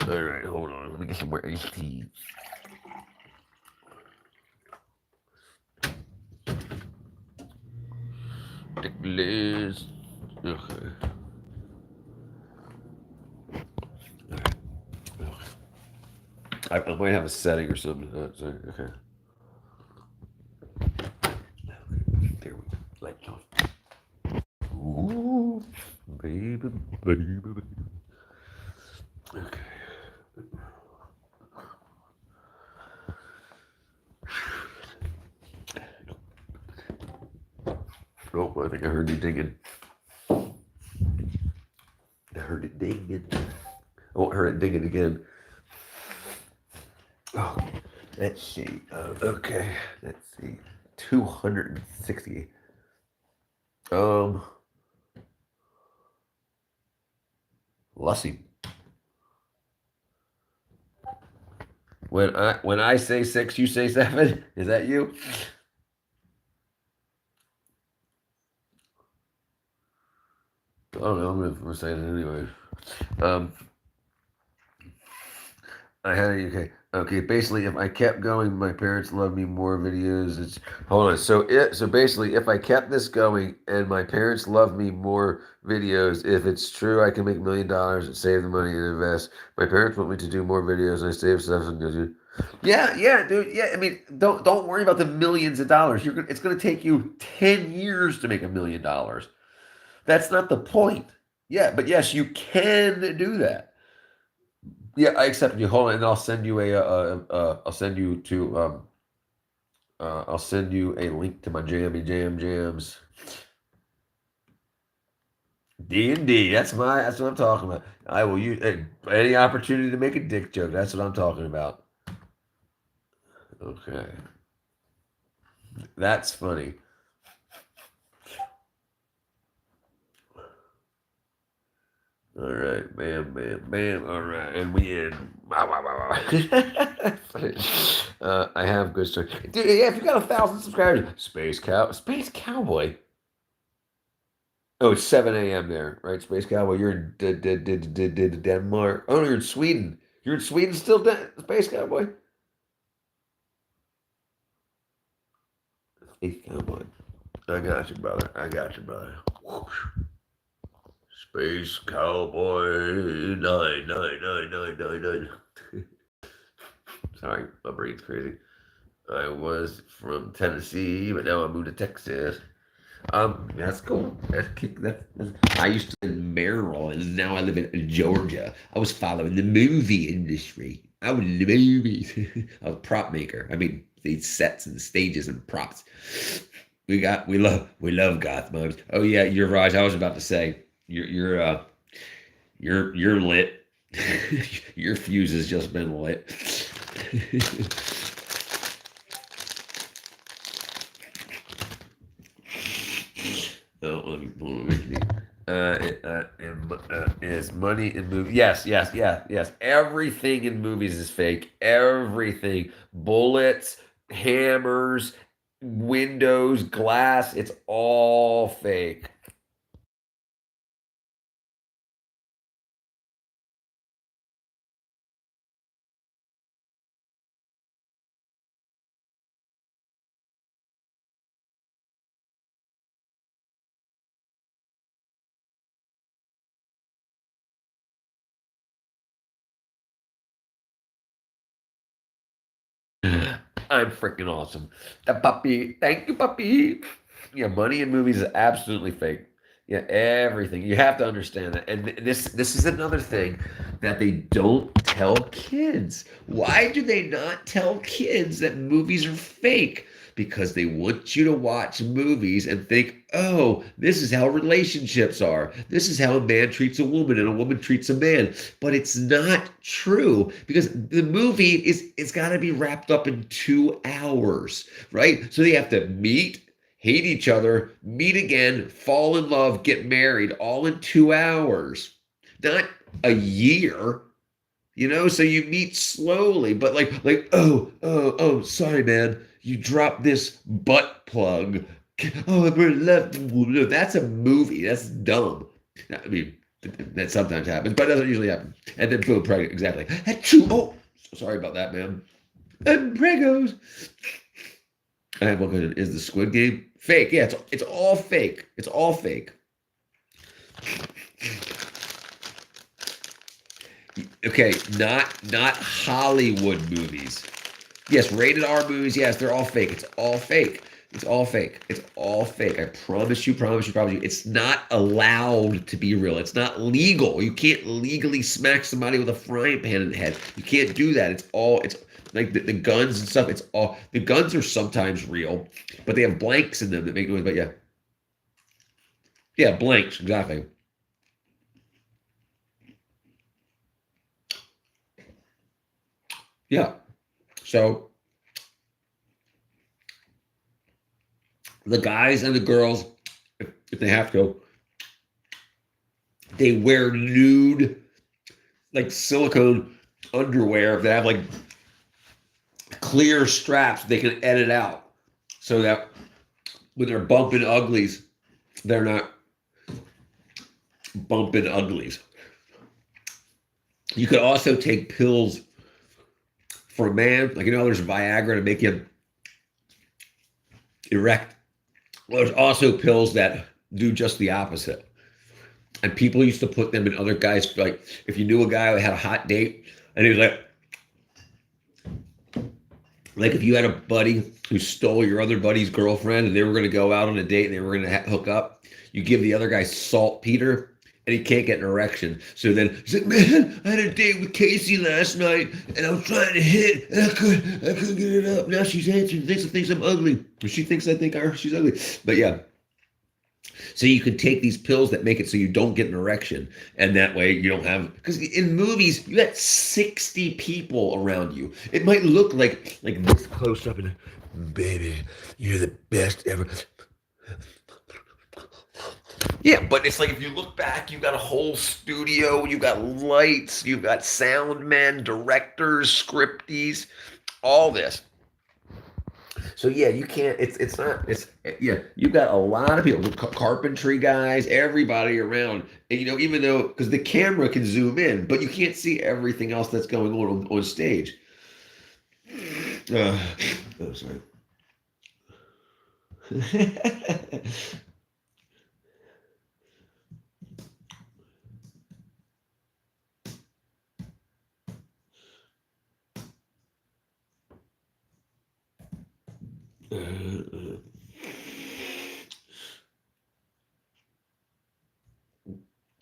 A: All right, hold on. Let me get some more iced tea. Nicholas. Okay. I might have a setting or something. Okay. There we go. Lights on. Ooh, baby. Okay. Oh, I think I heard you dinging. I heard it dinging. I won't hear it dinging again. Oh, let's see. Okay, let's see. 260. Lussy. When I say 6, you say 7. Is that you? I don't know. I'm gonna say it anyway. I had okay. Okay, basically, if I kept going, my parents love me more videos. It's hold on. So basically, if I kept this going and my parents love me more videos, if it's true, I can make $1 million and save the money and invest. My parents want me to do more videos and I save stuff and do. Yeah, dude. Yeah, I mean, don't worry about the millions of dollars. It's gonna take you 10 years to make $1 million. That's not the point. Yeah, but yes, you can do that. Yeah, I accept you. Hold on, and I'll send you I'll send you a link to my Jammy Jams. D&D. That's what I'm talking about. I will use any opportunity to make a dick joke. That's what I'm talking about. Okay, that's funny. All right, bam. All right, and we in. I have good story. Dude, yeah, if you got 1,000 subscribers, Space Cowboy. Oh, it's 7 a.m. there, right, Space Cowboy? You're in Denmark. Oh, you're in Sweden. You're in Sweden still, Space Cowboy? Space Cowboy. I got you, brother. I got you, brother. Space Cowboy 9999999. Sorry, my brain's crazy. I was from Tennessee, but now I moved to Texas. That's cool. I used to live in Maryland. Now I live in Georgia. I was following the movie industry. I was in the movies. I was a prop maker. I mean, these sets and stages and props. We love goth moms. Oh yeah, you're Raj. I was about to say you're lit. Your fuse has just been lit. Oh, let me is money in movies? Yes, yes, yes, yes. Everything in movies is fake. Everything. Bullets, hammers, windows, glass. It's all fake. I'm freaking awesome. The puppy. Thank you, puppy. Yeah, money in movies is absolutely fake. Yeah, everything. You have to understand that. And this is another thing that they don't tell kids. Why do they not tell kids that movies are fake? Because they want you to watch movies and think, oh, this is how relationships are. This is how a man treats a woman and a woman treats a man. But it's not true because the movie is it's got to be wrapped up in 2 hours, right? So they have to meet, hate each other, meet again, fall in love, get married, all in 2 hours. Not a year, so you meet slowly, but oh, sorry, man, you dropped this butt plug. Oh, we're left. No, that's a movie. That's dumb. I mean, that sometimes happens, but it doesn't usually happen. And then boom, pregnant. Exactly. Oh, sorry about that, man. And pregos. I have one question. Is the Squid Game fake? Yeah, it's all fake. It's all fake. Okay, not Hollywood movies. Yes, rated R movies. Yes, they're all fake. It's all fake. It's all fake. It's all fake. I promise you, promise you, promise you. It's not allowed to be real. It's not legal. You can't legally smack somebody with a frying pan in the head. You can't do that. It's like the guns and stuff. It's all the guns are sometimes real, but they have blanks in them that make noise. But yeah, yeah, blanks exactly. Yeah. So the guys and the girls, if they have to, they wear nude, like silicone underwear that have like clear straps they can edit out so that when they're bumping uglies, they're not bumping uglies. You could also take pills for a man, like there's Viagra to make him erect. Well, there's also pills that do just the opposite. And people used to put them in other guys. Like if you knew a guy who had a hot date, and he was like if you had a buddy who stole your other buddy's girlfriend, and they were going to go out on a date, and they were going to hook up, you give the other guy saltpeter, and he can't get an erection. So then he's like, "Man, I had a date with Casey last night, and I was trying to hit, and I couldn't get it up. Now she's answering, thinks I'm ugly. She thinks I think she's ugly." But yeah, so you could take these pills that make it so you don't get an erection, and that way you don't have. Because in movies, you got 60 people around you. It might look like this close up, and baby, you're the best ever. Yeah, but it's like if you look back, you've got a whole studio, you've got lights, you've got sound men, directors, scripties, all this. So yeah, you can't. It's not. It's yeah. You got a lot of people, carpentry guys, everybody around. And even though because the camera can zoom in, but you can't see everything else that's going on stage. Oh, sorry.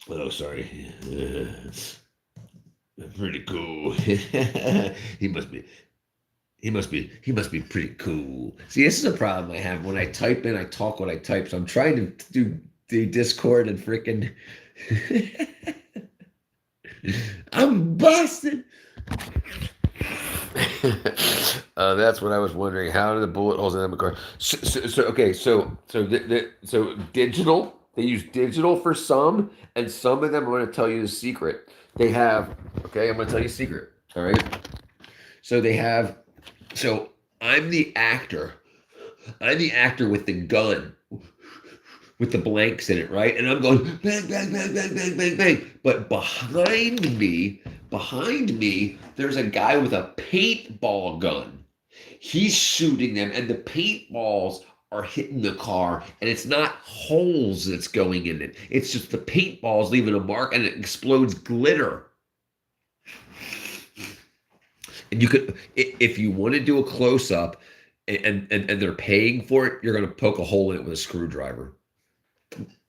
A: Oh, sorry. Pretty cool. he must be. He must be pretty cool. See, this is a problem I have when I type in. I talk what I type. So I'm trying to do the Discord and freaking. I'm busted. That's what I was wondering. How do the bullet holes in the car? Okay, so digital. They use digital for some, and some of them. I'm going to tell you the secret. They have. Okay, I'm going to tell you a secret. All right. So they have. So I'm the actor. I'm the actor with the gun, with the blanks in it, right? And I'm going bang, bang, bang, bang, bang, bang, bang. But behind me, there's a guy with a paintball gun. He's shooting them, and the paintballs are hitting the car, and it's not holes that's going in it. It's just the paintballs leaving a mark, and it explodes glitter. And you could, if you want to do a close up, and they're paying for it, you're going to poke a hole in it with a screwdriver.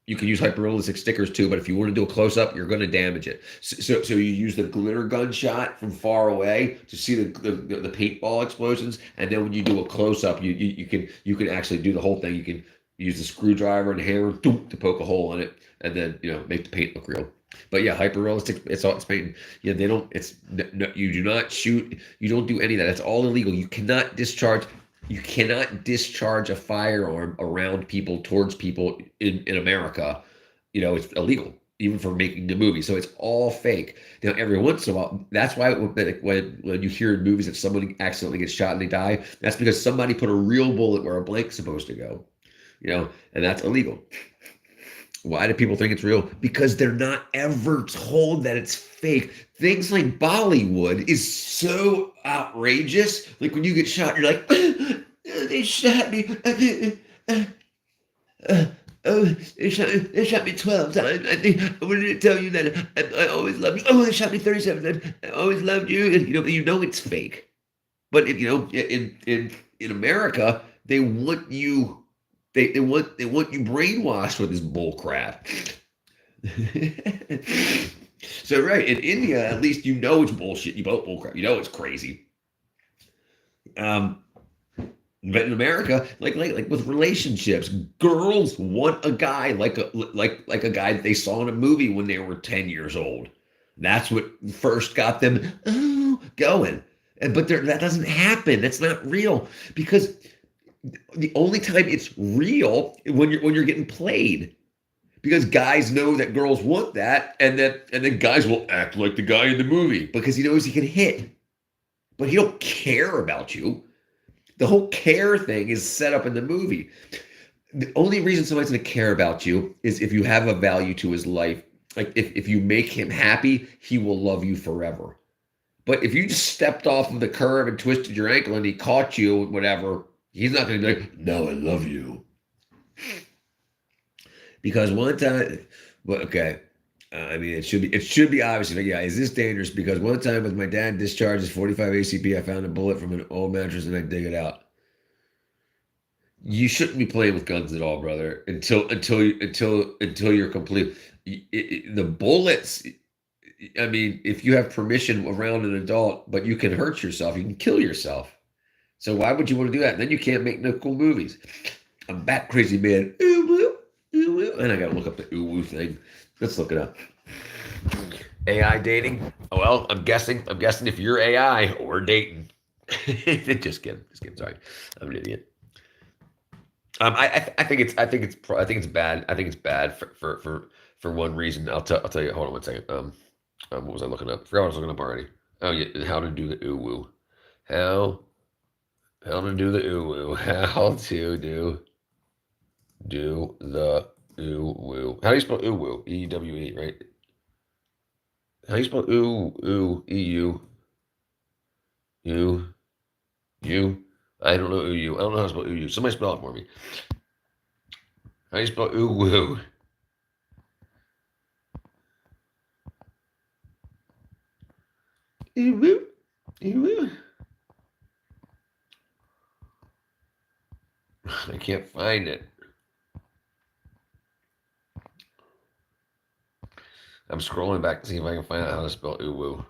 A: You can use hyper-realistic stickers too, but if you want to do a close-up, you're going to damage it. So you use the glitter gun shot from far away to see the paintball explosions, and then when you do a close-up, you can actually do the whole thing. You can use the screwdriver and hammer to poke a hole in it, and then make the paint look real. But yeah, hyper-realistic, it's painting. Yeah, they don't. No, you do not shoot. You don't do any of that. It's all illegal. You cannot discharge. You cannot discharge a firearm around people, towards people in America. It's illegal, even for making a movie. So it's all fake. Now, every once in a while, that's why when you hear in movies that someone accidentally gets shot and they die, that's because somebody put a real bullet where a blank's supposed to go. And that's illegal. Why do people think it's real? Because they're not ever told that it's fake. Things like Bollywood is so outrageous. Like when you get shot, you're like, they shot me. They shot me 12 times. I wanted to tell you that I always loved you. Oh, they shot me 37 times. I always loved you. And it's fake. But if in America, they want you. They want you brainwashed with this bull crap. So right in India, at least it's bullshit. You both bull crap. It's crazy. But in America, like with relationships, girls want a guy like a guy that they saw in a movie when they were 10 years old. That's what first got them going. But that doesn't happen. That's not real because the only time it's real when you're getting played, because guys know that girls want that, and then guys will act like the guy in the movie because he knows he can hit, but he don't care about you. The whole care thing is set up in the movie. The only reason somebody's going to care about you is if you have a value to his life. Like if you make him happy, he will love you forever. But if you just stepped off of the curb and twisted your ankle and he caught you, whatever, he's not going to be like, no, I love you. Because one time, well, okay, I mean, it should be obvious. Like, yeah, is this dangerous? Because one time with my dad discharged his 45 ACP, I found a bullet from an old mattress and I dig it out. You shouldn't be playing with guns at all, brother, until you're complete. The bullets. I mean, if you have permission around an adult, but you can hurt yourself, you can kill yourself. So why would you want to do that? And then you can't make no cool movies. I'm bat crazy man. Ooh, woo, ooh, woo. And I gotta look up the ooh woo thing. Let's look it up. AI dating? Oh, well, I'm guessing if you're AI, we're dating. Just kidding. Sorry, I'm an idiot. I think it's bad. I think it's bad for one reason. I'll tell you. Hold on one second. What was I looking up? I forgot what I was looking up already. Oh yeah, how to do the ooh woo. How How to do the ooh woo. How to do the ooh woo. How do you spell ooh woo? E-W-E, right? How do you spell ooh, ooh, E-U, U, U? I don't know ooh, you. I don't know how to spell ooh, you. Somebody spell it for me. How do you spell ooh woo? Ooh woo, ooh woo. I can't find it. I'm scrolling back to see if I can find out how to spell ooh woo.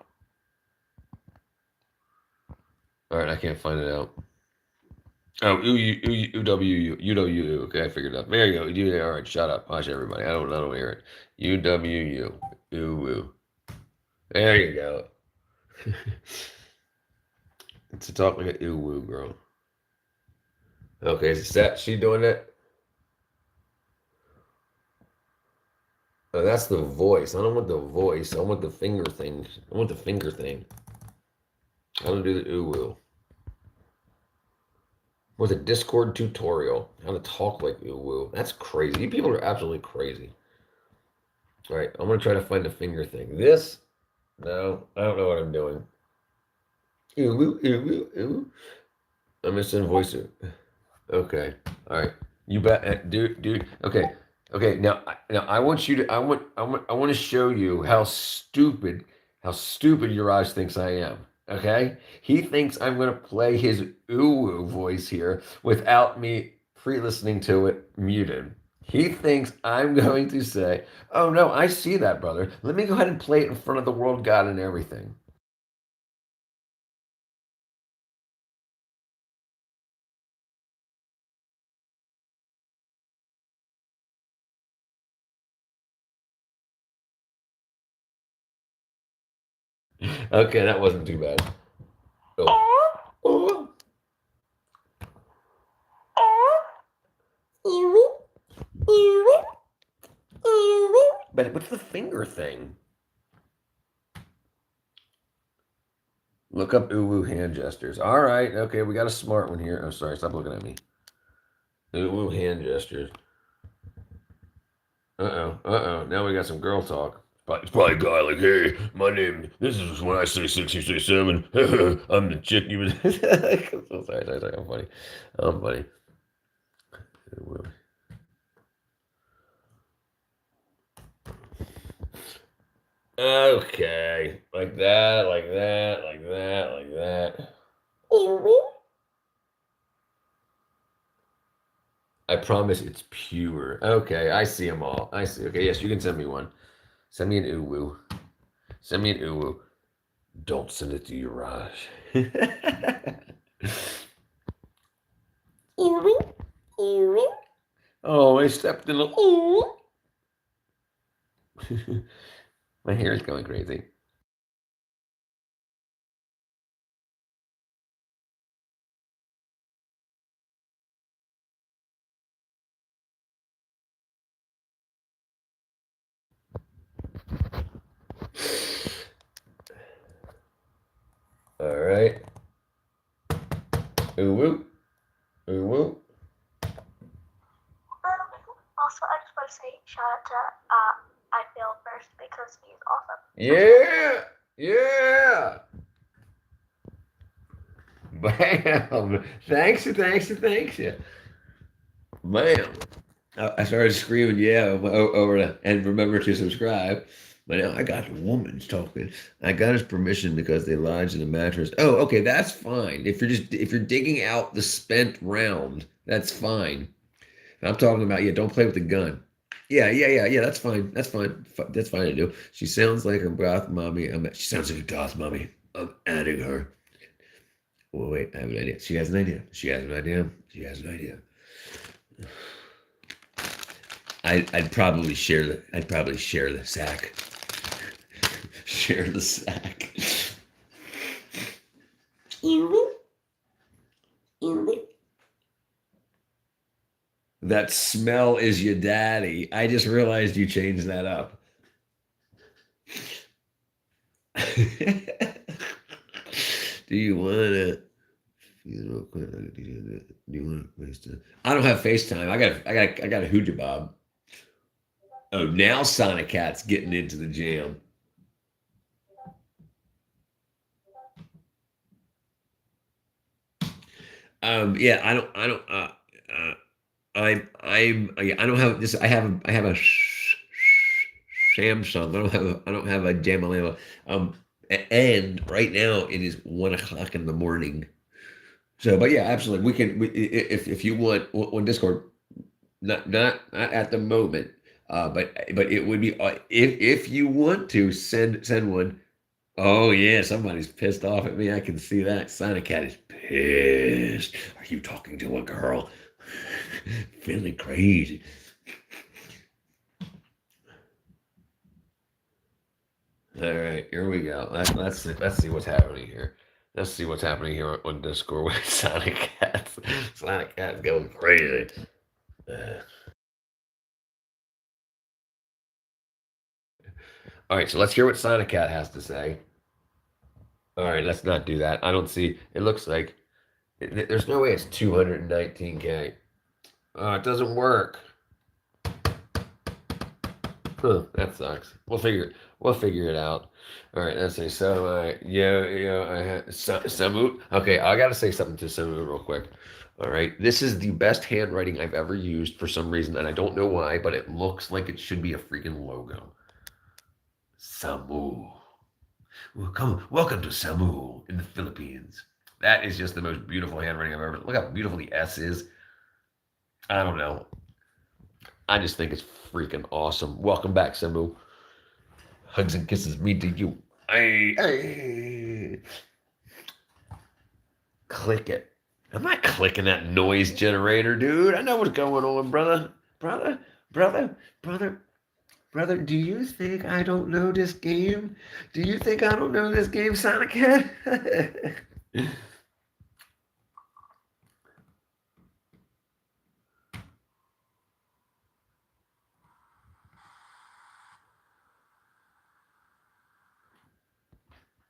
A: All right, I can't find it out. Oh, U-W-U. Okay, I figured it out. There you go. All right, shut up. Hush, everybody. I don't hear it. U-W-U. Ooh-woo. There you go. It's a talk like an ooh-woo girl. Okay, is that she doing that? Oh, that's the voice. I don't want the voice. I want the finger thing. I want the finger thing. How to do the ooh-woo. Was a Discord tutorial. How to talk like ooh-woo. That's crazy. You people are absolutely crazy. All right, I'm going to try to find the finger thing. This? No, I don't know what I'm doing. Ooh, ooh, ooh, ooh, ooh. I'm missing voice. Okay. All right. You bet, dude. Okay. Okay. Now, I want you to. I want to show you how stupid Uraj thinks I am. Okay. He thinks I'm going to play his ooh voice here without me pre-listening to it muted. He thinks I'm going to say, "Oh no, I see that, brother. Let me go ahead and play it in front of the world God and everything." Okay, that wasn't too bad. Oh. Oh. But what's the finger thing? Look up uwu hand gestures. All right, okay, we got a smart one here. I'm sorry, stop looking at me. Uwu hand gestures. Now we got some girl talk. It's probably a guy like, hey, my name, this is when I say six, you say seven. I'm the chick you was. I'm so sorry. I'm funny. I'm funny. Okay. Like that, like that, like that, like that. I promise it's pure. Okay, I see them all. I see. Okay, yes, you can send me one. Send me an uwu. Send me an uwu. Don't send it to Uraj. Uwu. Uwu. Oh, I stepped in a. My hair is going crazy. All right. Uwu. Uwu.
B: Also, I just want to say shout out to I Failed First because he's awesome.
A: Yeah. Yeah. Bam. Thanks you. Bam. I started screaming, yeah, over and remember to subscribe. But now I got the woman's talking. I got his permission because they lied to the mattress. Oh, okay, that's fine. If you're digging out the spent round, that's fine. I'm talking about, yeah, don't play with the gun. Yeah. That's fine. That's fine to do. She sounds like her goth mommy. She sounds like a goth mommy. I'm adding her. Well, wait, I have an idea. She has an idea. She has an idea. She has an idea. I'd probably share the sack. Share the sack. That smell is your daddy. I just realized you changed that up. Do you wanna Real quick. Do you want FaceTime? I don't have FaceTime. I got a hooja bob. Oh, now Sonic Cat's getting into the jam. Yeah, uh, I don't have this. I have a Samsung. I don't have a Jamalama. And right now it is 1 o'clock in the morning. So, but yeah, absolutely. If you want on Discord, not at the moment. But it would be if you want to send one. Oh yeah, somebody's pissed off at me. I can see that. Sonic Cat is pissed. Are you talking to a girl? Feeling crazy. All right, here we go. Let's see what's happening here. Let's see what's happening here on Discord with Sonic Cat. Sonic Cat's going crazy. Uh, all right, so let's hear what Sonic Cat has to say. All right, let's not do that. I don't see. It looks like there's no way it's 219K. It doesn't work. Huh, that sucks. We'll figure it out. All right, let's see. So, I had Samu. Okay, I got to say something to Samu real quick. All right, this is the best handwriting I've ever used for some reason, and I don't know why, but it looks like it should be a freaking logo. Samu. Welcome to Samu in the Philippines. That is just the most beautiful handwriting I've ever. Look how beautiful the S is. I don't know. I just think it's freaking awesome. Welcome back, Samu. Hugs and kisses me to you. Hey. Click it. I'm not clicking that noise generator, dude. I know what's going on, brother. Brother, do you think I don't know this game? Do you think I don't know this game, Sonic Head?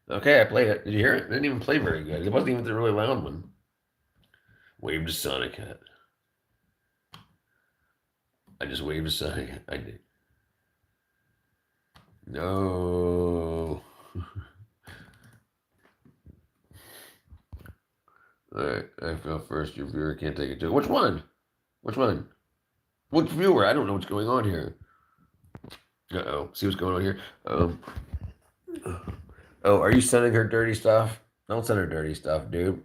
A: Okay, I played it. Did you hear it? It didn't even play very good. It wasn't even the really loud one. Wave to Sonic Head. I just waved to Sonic Head. I did. No. Alright, I fell first. Your viewer can't take it too. Which one? Which one? Which viewer? I don't know what's going on here. Uh-oh. See what's going on here? Oh, are you sending her dirty stuff? Don't send her dirty stuff, dude.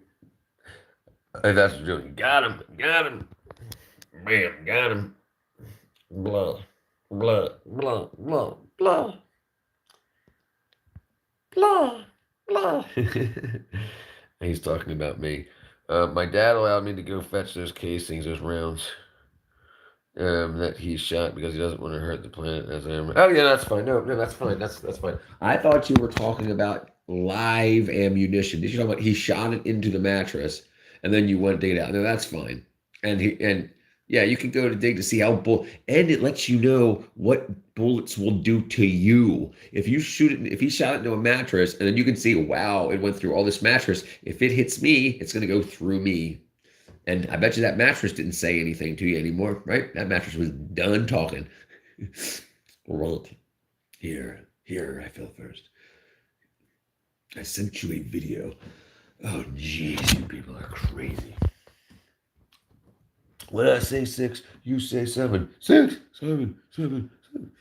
A: Hey, that's what you're doing. Got him. Got him. Bam. Got him. Blah. Blah. Blah. Blah. Blah. Blah. Blah. He's talking about me. My dad allowed me to go fetch those casings, those rounds. That he shot because he doesn't want to hurt the planet as I am. Oh yeah, that's fine. No, that's fine. That's fine. I thought you were talking about live ammunition. Did you talk about he shot it into the mattress and then you went to dig it out? No, that's fine. And yeah, you can go to dig to see how and it lets you know what bullets will do to you. If you shoot it, if he shot it into a mattress, and then you can see, wow, it went through all this mattress. If it hits me, it's gonna go through me. And I bet you that mattress didn't say anything to you anymore, right? That mattress was done talking. Right. Here, I fell first. I sent you a video. Oh, jeez, you people are crazy. When I say 6, you say 7. 6, 7, 7, 7.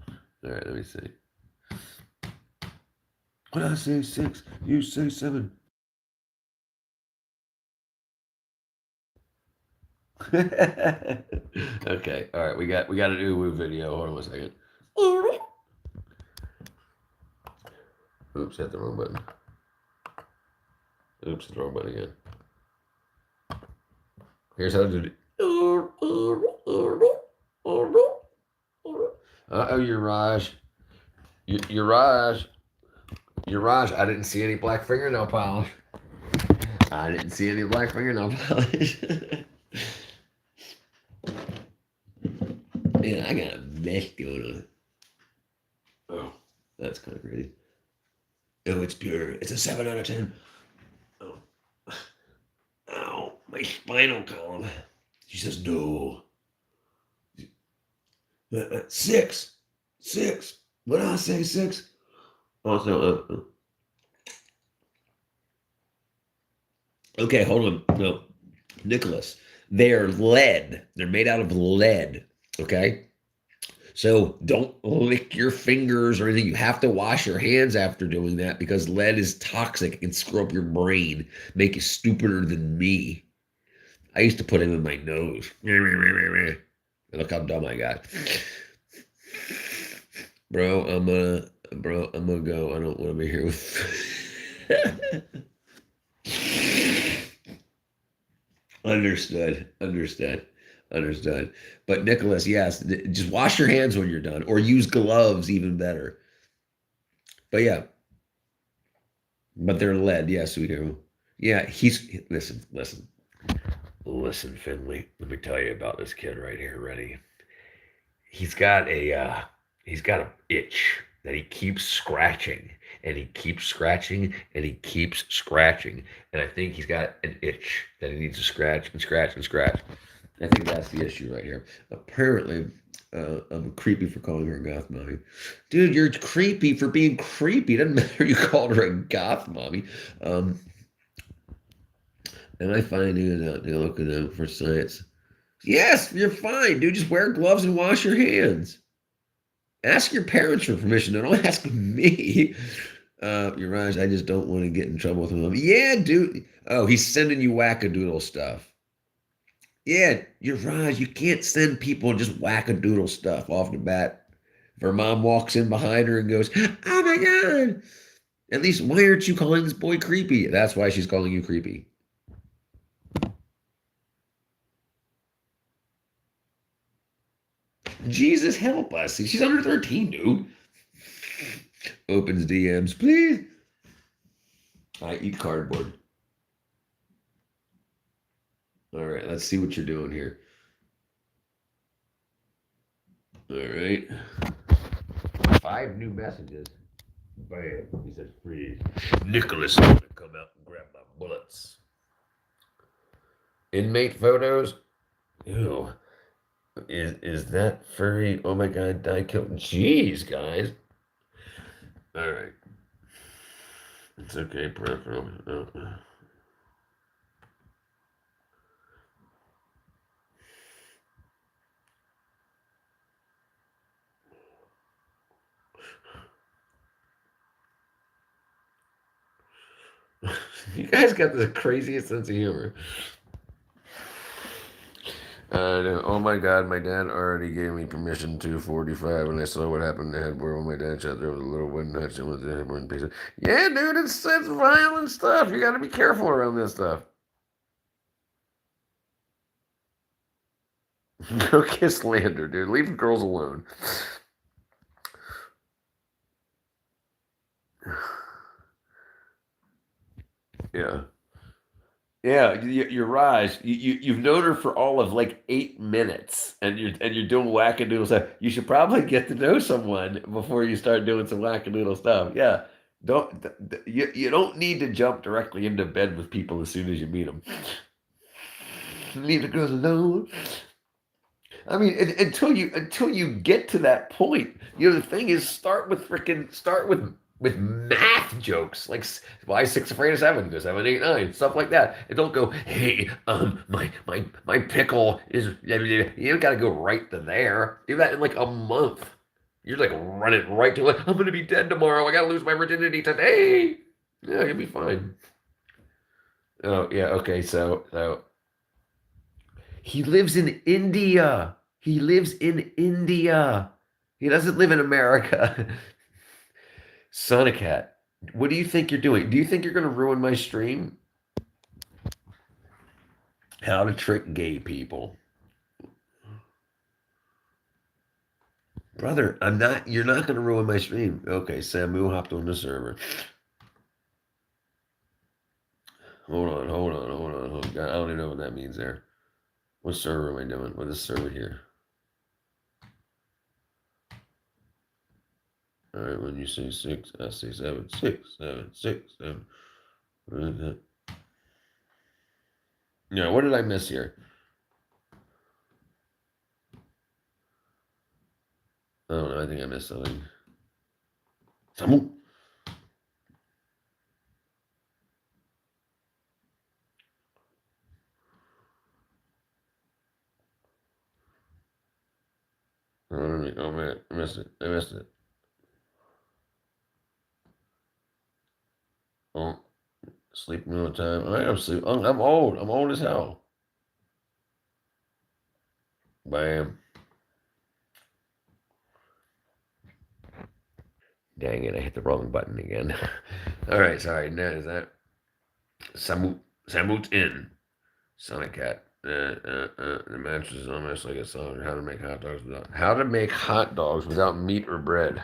A: All right, let me see. When I say 6, you say 7. Okay, all right, we got a new video. Hold on 1 second. Oops, hit the wrong button. Oops, hit the wrong button again. Here's how to do it. Uh-oh, Uraj. Uraj. I didn't see any black fingernail polish. I didn't see any black fingernail polish. Man, I got a mess going on. Oh, that's kind of crazy. Oh, it's pure. It's a 7 out of 10. Oh. my spinal column. She says, no. 6. 6. What did I say, 6? Also, okay, hold on. No, Nicholas, they're lead. They're made out of lead. Okay? So don't lick your fingers or anything. You have to wash your hands after doing that because lead is toxic. It can screw up your brain, make you stupider than me. I used to put it in my nose. Look how dumb I got. Bro, I'm gonna go. I don't want to be here with Understood. But Nicholas, yes, just wash your hands when you're done, or use gloves, even better. But yeah, but they're lead. Yes, we do. Yeah, listen, Finley. Let me tell you about this kid right here. Ready? He's got a itch that he keeps scratching, and he keeps scratching, and he keeps scratching, and I think he's got an itch that he needs to scratch and scratch and scratch. I think that's the issue right here. Apparently, I'm creepy for calling her a goth mommy. Dude, you're creepy for being creepy. It doesn't matter you called her a goth mommy. Um, and I find it out there looking out for science. Yes, you're fine, dude. Just wear gloves and wash your hands. Ask your parents for permission. Don't ask me. Uraj, I just don't want to get in trouble with him. Yeah, dude. Oh, he's sending you wackadoodle stuff. Yeah, you're right. You can't send people just wackadoodle stuff off the bat. If her mom walks in behind her and goes, "Oh my god!" At least why aren't you calling this boy creepy? That's why she's calling you creepy. Jesus help us. She's under 13, dude. Opens DMs, please. I eat cardboard. All right, let's see what you're doing here. All right. 5 new messages. Bam. He said, freeze. Nicholas is going to come out and grab my bullets. Inmate photos? Ew. Is that furry? Oh my god, die kill. Jeez, guys. All right. It's okay, peripheral. Oh. You guys got the craziest sense of humor. Oh my god, my dad already gave me permission to 45 and I saw what happened to Headboard when my dad shot there with a little wooden hutch and with the Headboard in pieces. Yeah, dude, it's violent stuff. You gotta be careful around this stuff. Go kiss Lander, dude. Leave girls alone. Yeah. Yeah, you're right. You've known her for all of like 8 minutes, and you're doing wackadoodle stuff. You should probably get to know someone before you start doing some wackadoodle stuff. Yeah, you don't need to jump directly into bed with people as soon as you meet them. Leave the girls alone. I mean, until you get to that point, the thing is, start with math jokes like why 6 afraid of 7 to 7 8 9 stuff like that, and don't go, hey, my pickle is. You don't got to go right to there. Do that in like a month. You're like running right to like, I'm gonna be dead tomorrow. I gotta lose my virginity today. Yeah, you'll be fine. Oh yeah, okay. So he lives in India. He lives in India. He doesn't live in America. Sonicat, what do you think you're doing? Do you think you're going to ruin my stream? How to trick gay people. Brother, I'm not, you're not going to ruin my stream. Okay, Samu hopped on the server. Hold on. God, I don't even know what that means there. What server am I doing? What is server here? All right, when you say 6, I say 7, 6, 7, 6, 7. What is that? Yeah, what did I miss here? I don't know. I think I missed something. Samu. Oh man, I missed it. I missed it. Oh, sleeping all the time. I am sleep. I'm old. I'm old as hell. Bam. Dang it! I hit the wrong button again. All right, sorry. Now is that Samu? Samu's in. Sonic Cat. The mattress is almost like a song. How to make hot dogs without meat or bread.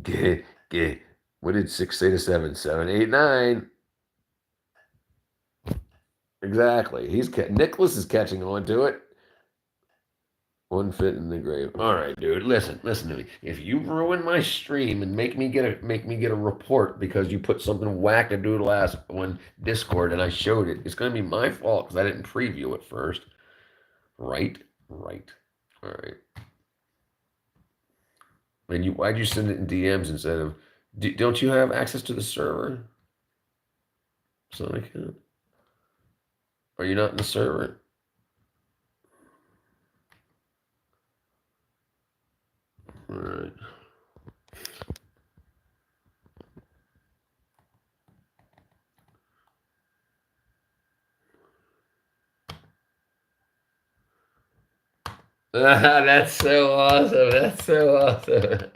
A: Get, get. What did 6 say to 7? 7, 8, 9. Exactly. Nicholas is catching on to it. One fit in the grave. All right, dude. Listen to me. If you ruin my stream and make me get a report because you put something wackadoodle ass on Discord and I showed it, it's gonna be my fault because I didn't preview it first. Right? Right. All right. And why'd you send it in DMs instead of? Don't you have access to the server? Sonic, are you not in the server? All right. That's so awesome. That's so awesome.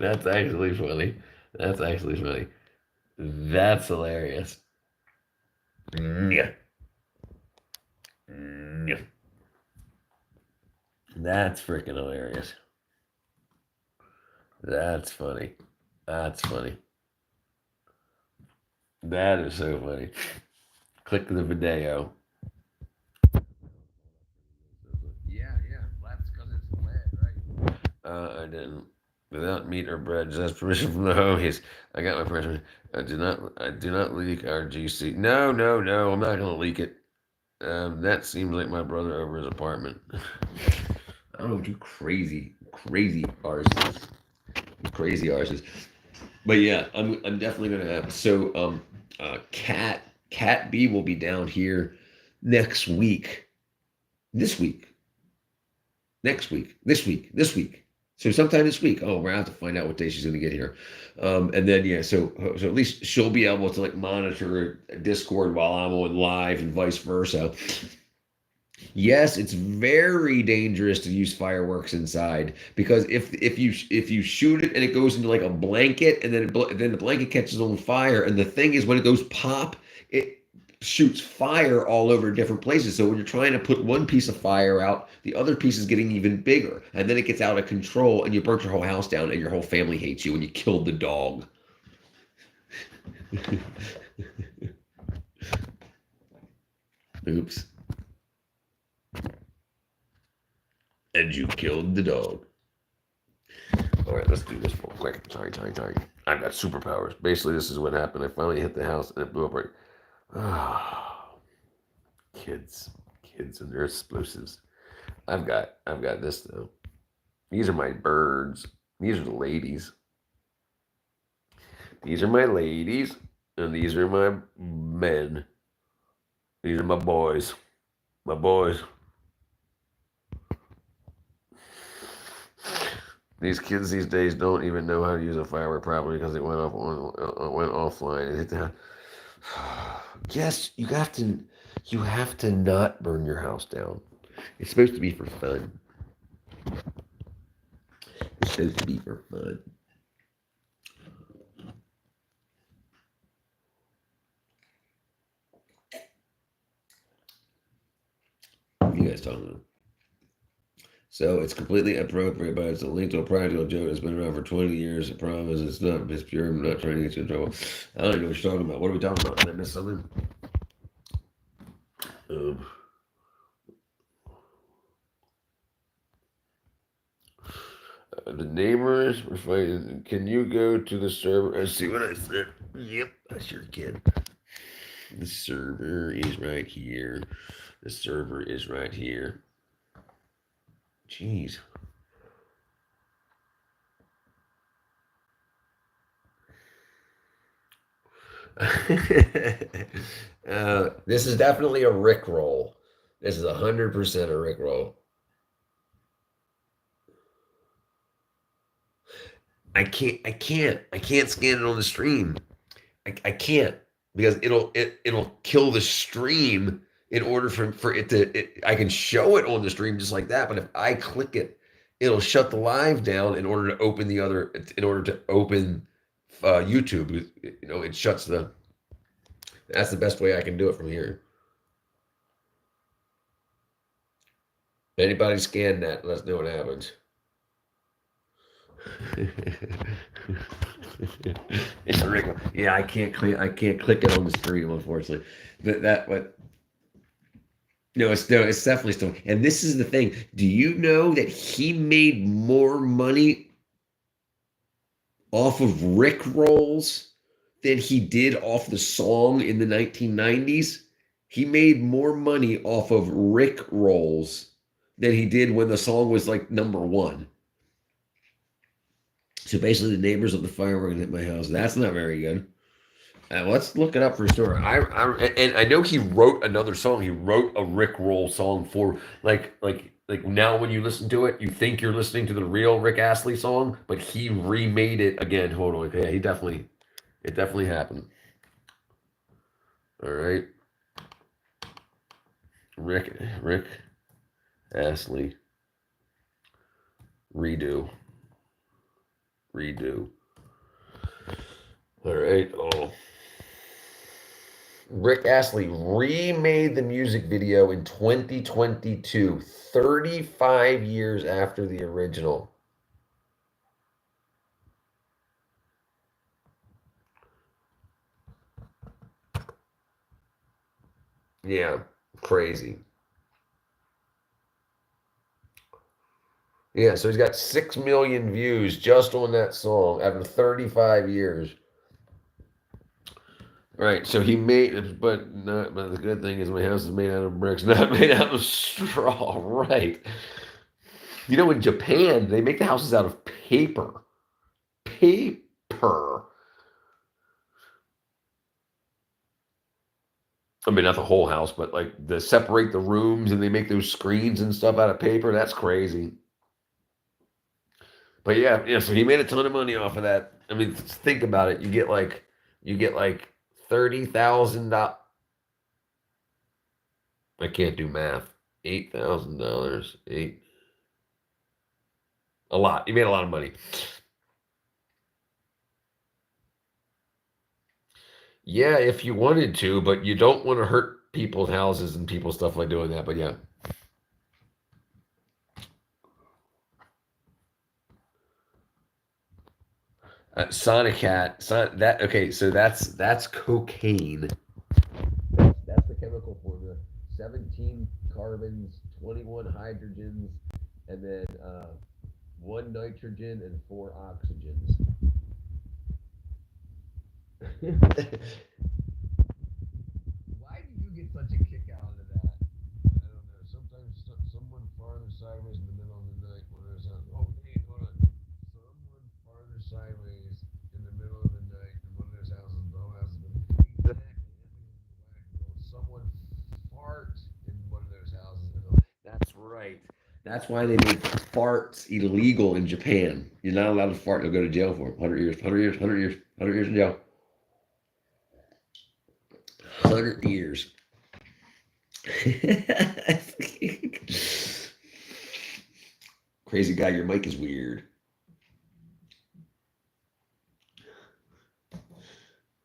A: That's actually funny. That's actually funny. That's hilarious. Yeah. Yeah. That's freaking hilarious. That's funny. That's funny. That is so funny. Click the video. Yeah, yeah. That's because it's lead, right? I didn't. Without meat or bread, just ask permission from the homies. I got my permission. I do not leak our GC. No, no, no. I'm not gonna leak it. That seems like my brother over his apartment. I don't know what you crazy artists, crazy artists. But yeah, I'm definitely gonna have. So Cat B will be down here next week. This week, next week, this week. So sometime this week. Oh, we're gonna have to find out what day she's gonna get here. And then yeah, so at least she'll be able to like monitor Discord while I'm on live and vice versa. Yes, it's very dangerous to use fireworks inside because if you shoot it and it goes into like a blanket and then the blanket catches on fire and the thing is when it goes pop, it shoots fire all over different places. So when you're trying to put one piece of fire out, the other piece is getting even bigger and then it gets out of control and you burnt your whole house down and your whole family hates you and you killed the dog. Oops. And you killed the dog. All right, let's do this real quick. Sorry. I've got superpowers. Basically, this is what happened. I finally hit the house and it blew up right. Oh, kids and their explosives. I've got this though. These are my birds. These are the ladies. These are my ladies, and these are my men. These are my boys. My boys. These kids these days don't even know how to use a firework properly because it went offline and hit the. Yes, you have to not burn your house down. It's supposed to be for fun. It's supposed to be for fun. You guys talking about? So it's completely appropriate, but it's a link to a practical joke that's been around for 20 years. I promise it's not. It's pure. I'm not trying to get you in trouble. I don't know what you're talking about. What are we talking about? Did I miss something? Um, The neighbors were fighting. Can you go to the server and see what I said? Yep, I sure can. The server is right here. The server is right here. Jeez. This is definitely a Rickroll. This is 100% a Rickroll. I can't scan it on the stream. I can't because it'll kill the stream in order for it to I can show it on the stream just like that, but if I click it, it'll shut the live down in order to open the other in order to open YouTube. It shuts the that's the best way I can do it from here. Anybody scan that, let us know what happens. It's a regular. Yeah, I can't click it on the stream, unfortunately. But no, it's definitely still. And this is the thing. Do you know that he made more money off of Rick rolls than he did off the song in the 1990s? He made more money off of Rick rolls than he did when the song was like number one. So basically, the neighbors of the fireworks hit my house. That's not very good. Let's look it up for sure. And I know he wrote another song. He wrote a Rick Roll song for like now when you listen to it, you think you're listening to the real Rick Astley song, but he remade it again. Hold on, yeah, it definitely happened. All right, Rick Astley redo. All right. Oh. Rick Astley remade the music video in 2022, 35 years after the original. Yeah, crazy. Yeah, so he's got 6 million views just on that song after 35 years. Right, so he made it, but the good thing is my house is made out of bricks, not made out of straw. Right. In Japan, they make the houses out of paper. Paper. I mean, not the whole house, but like the separate the rooms and they make those screens and stuff out of paper. That's crazy. But yeah. So he made a ton of money off of that. I mean, think about it. You get like $30,000. I can't do math. $8,000. A lot. You made a lot of money. Yeah, if you wanted to, but you don't want to hurt people's houses and people's stuff by doing that. But yeah. Sonic Hat. Okay, so that's cocaine. That's the chemical formula. 17 carbons, 21 hydrogens, and then 1 nitrogen and 4 oxygens. Why do you get such a kick out of that? I don't know. Sometimes someone farther sideways in the middle of the night when there's oh hey, hold on. Someone farther sideways in the middle of the night in one of those houses, the whole house has been someone farts in one of those houses. That's right. That's why they make farts illegal in Japan. You're not allowed to fart. You'll go to jail for it. 100 years, 100 years, 100 years, 100 years in jail. 100 years. Crazy guy, your mic is weird.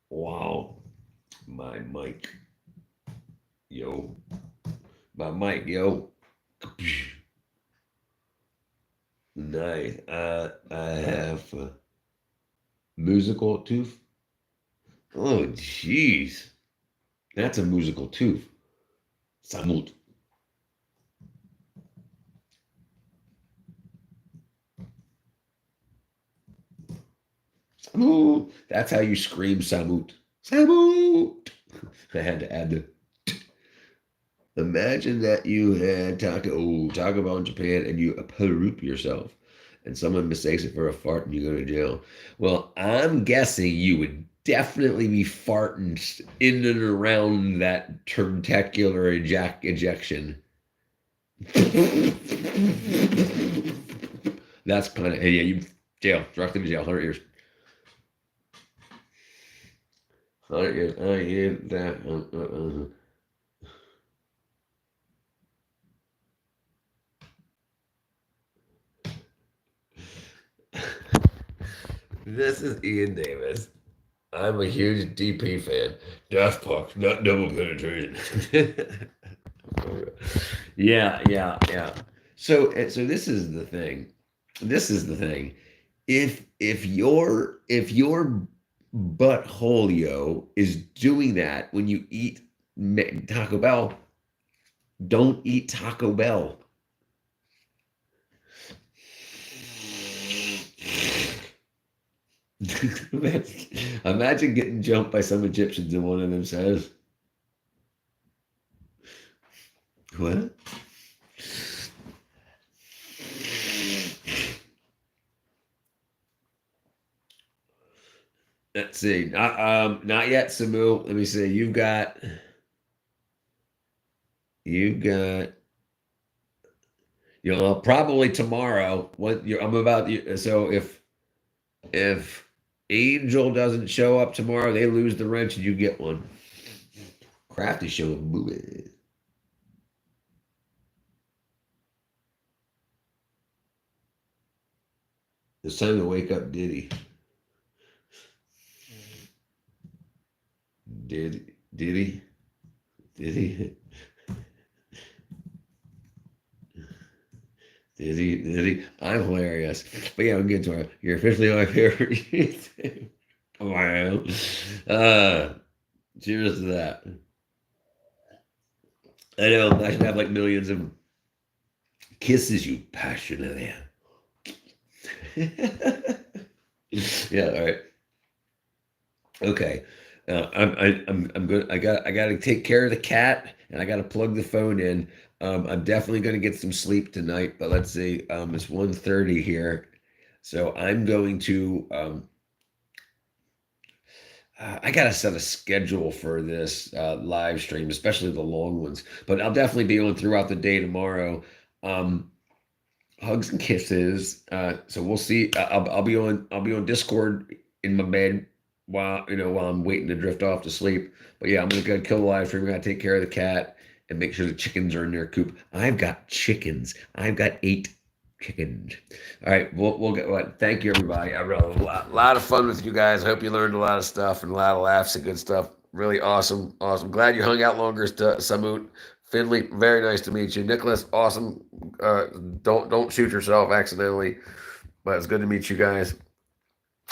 A: Wow. My mic. Yo. My mic, yo. Nice. I have a musical tooth. Oh, jeez. That's a musical tooth. Samut. Samut. That's how you scream Samut. Samut. I had to add the. Imagine that you had Taco Bell in Japan and you poop yourself and someone mistakes it for a fart and you go to jail. Well, I'm guessing you would definitely be farting in and around that tentacular ejection. That's kind of, yeah, you jail, directly to jail, 100 years. 100 years. I hear that. This is Ian Davis. I'm a huge DP fan. Daft Punk, not double penetration. Yeah. So this is the thing. This is the thing. If your buttholio is doing that when you eat Taco Bell, don't eat Taco Bell. Imagine getting jumped by some Egyptians and one of them says, "What?" Let's see. Not yet, Samu. Let me see. You've got. Probably tomorrow. I'm about. So if Angel doesn't show up tomorrow, they lose the wrench and you get one. Crafty showing movie. It's time to wake up, Diddy. Diddy. I'm hilarious. But yeah, we'll get to it. You're officially my favorite YouTube. Wow. Cheers to that. I know I should have like millions of kisses you passionately. Yeah, all right. Okay. I'm good. I got to take care of the cat and I got to plug the phone in. I'm definitely going to get some sleep tonight, but let's see. It's 1:30 here. So I'm going to I got to set a schedule for this live stream, especially the long ones. But I'll definitely be on throughout the day tomorrow. Um, Hugs and kisses. So we'll see. I'll be on Discord in my bed while I'm waiting to drift off to sleep. But yeah, I'm gonna go kill the live stream. I gotta take care of the cat and make sure the chickens are in their coop. I've got chickens. I've got 8 chickens. All right, we'll get what. Thank you, everybody. I had a lot of fun with you guys. I hope you learned a lot of stuff and a lot of laughs and good stuff. Really awesome. Glad you hung out longer, Samut. Finley, very nice to meet you. Nicholas, awesome. Don't shoot yourself accidentally. But it's good to meet you guys.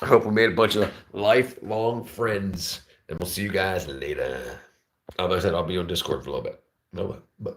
A: I hope we made a bunch of lifelong friends. And we'll see you guys later. Like I said, I'll be on Discord for a little bit. Bye.